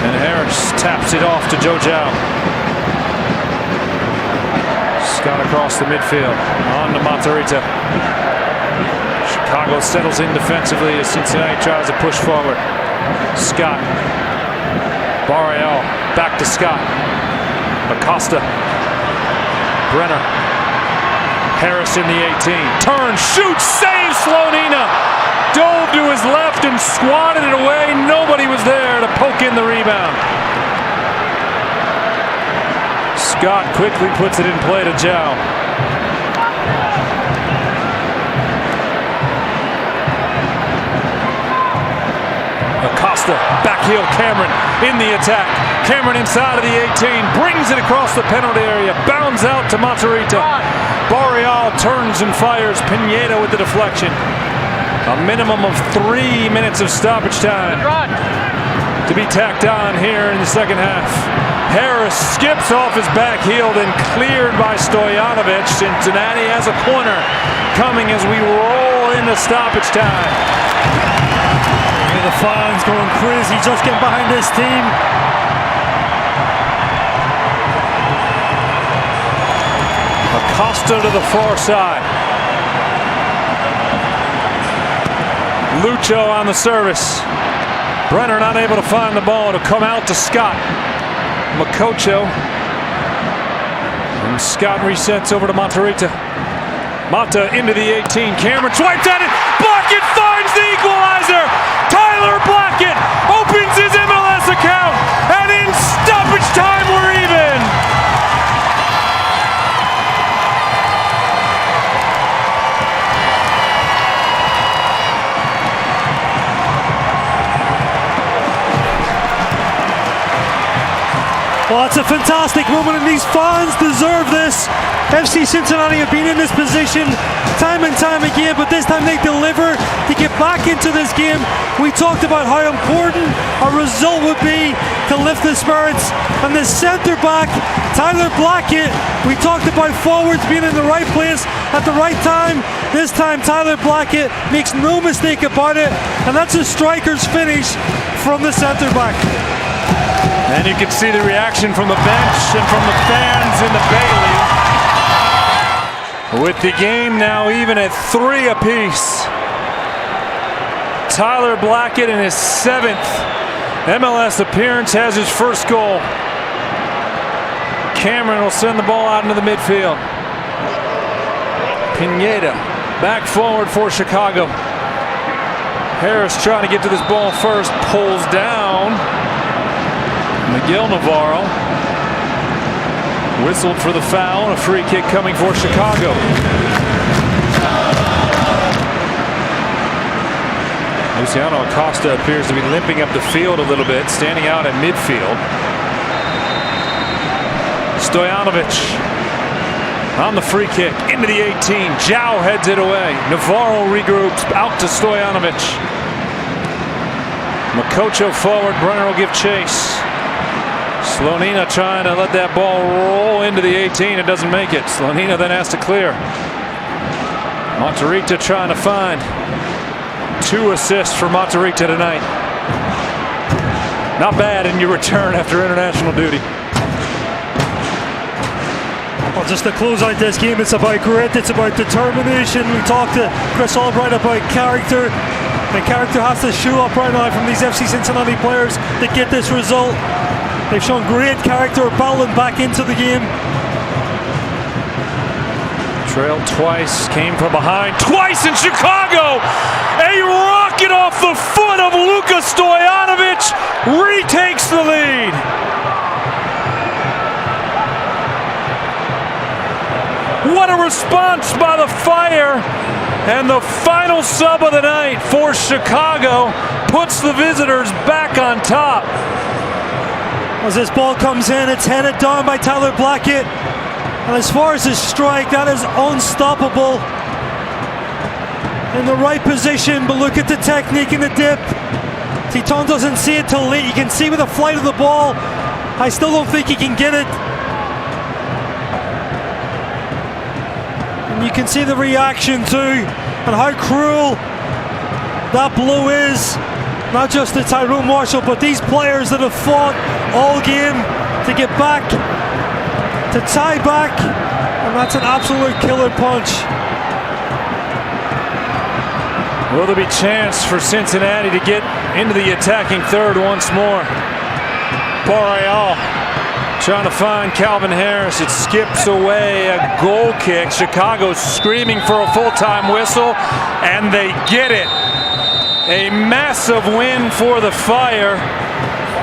And Harris taps it off to Joe Zhao. Scott across the midfield. On to Matarrita. Chicago settles in defensively as Cincinnati tries to push forward. Scott. Barreal back to Scott. Acosta. Brenner. Harris in the 18. Turns, shoots, saves Slonina. Dove to his left and squatted it away. Nobody was there to poke in the rebound. Scott quickly puts it in play to Zhao. Acosta, back heel Cameron in the attack. Cameron inside of the 18, brings it across the penalty area, bounds out to Matarrita. Barreal turns and fires. Pineda with the deflection. A minimum of 3 minutes of stoppage time to be tacked on here in the second half. Harris skips off his back heel, then cleared by Stojanovic. Cincinnati has a corner coming as we roll into stoppage time. The fans going crazy, just getting behind this team. Acosta to the far side. Lucho on the service. Brenner not able to find the ball to come out to Scott. Makocho. And Scott resets over to Matarrita. Mata into the 18. Cameron swipes at it. Blackett finds the equalizer. Tyler Blackett opens his MLS account. And in stoppage time, we're even. Well, it's a fantastic moment, and these fans deserve this. FC Cincinnati have been in this position time and time again, but this time they deliver to get back into this game. We talked about how important a result would be to lift the spirits, and the centre back, Tyler Blackett, we talked about forwards being in the right place at the right time. This time Tyler Blackett makes no mistake about it, and that's a striker's finish from the centre back. And you can see the reaction from the bench and from the fans in the Bailey. With the game now even at 3 apiece. Tyler Blackett in his 7th MLS appearance has his first goal. Cameron will send the ball out into the midfield. Pineda back forward for Chicago. Harris trying to get to this ball first, pulls down. Miguel Navarro whistled for the foul, and a free kick coming for Chicago. Luciano Acosta appears to be limping up the field a little bit, standing out at midfield. Stojanovic on the free kick into the 18. Zhao heads it away. Navarro regroups out to Stojanovic. Makocho forward. Brenner will give chase. Slonina trying to let that ball roll into the 18. It doesn't make it. Slonina then has to clear. Monterita trying to find 2 assists for Monterita tonight. Not bad in your return after international duty. Well, just to close out this game, it's about grit, it's about determination. We talked to Chris Albright about character, and character has to show up right now from these FC Cincinnati players to get this result. They've shown great character, battling back into the game. Trailed twice, came from behind twice in Chicago. A rocket off the foot of Luka Stojanovic retakes the lead. What a response by the Fire, and the final sub of the night for Chicago puts the visitors back on top. As this ball comes in, it's headed down by Tyler Blackett, and as far as his strike, that is unstoppable. In the right position, but look at the technique in the dip. Titon doesn't see it till late. You can see with the flight of the ball, I still don't think he can get it. You can see the reaction too, and how cruel that blow is, not just to Tyrone Marshall, but these players that have fought all game to get back, to tie back, and that's an absolute killer punch. Will there be chance for Cincinnati to get into the attacking third once more? Borreal trying to find Calvin Harris. It skips away, a goal kick. Chicago screaming for a full-time whistle, and they get it. A massive win for the Fire,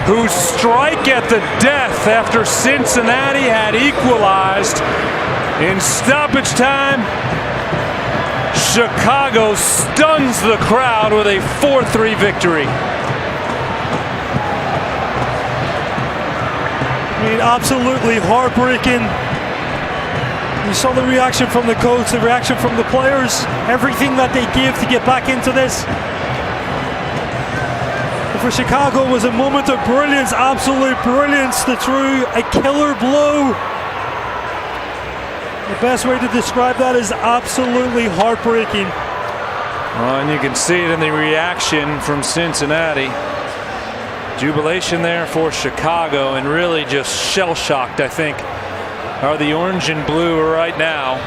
who strike at the death after Cincinnati had equalized. In stoppage time, Chicago stuns the crowd with a 4-3 victory. I mean, absolutely heartbreaking. You saw the reaction from the coach, the reaction from the players, everything that they give to get back into this. And for Chicago, it was a moment of brilliance, absolute brilliance, that threw a killer blow. The best way to describe that is absolutely heartbreaking. Well, and you can see it in the reaction from Cincinnati. Jubilation there for Chicago, and really just shell-shocked, I think, are the orange and blue right now.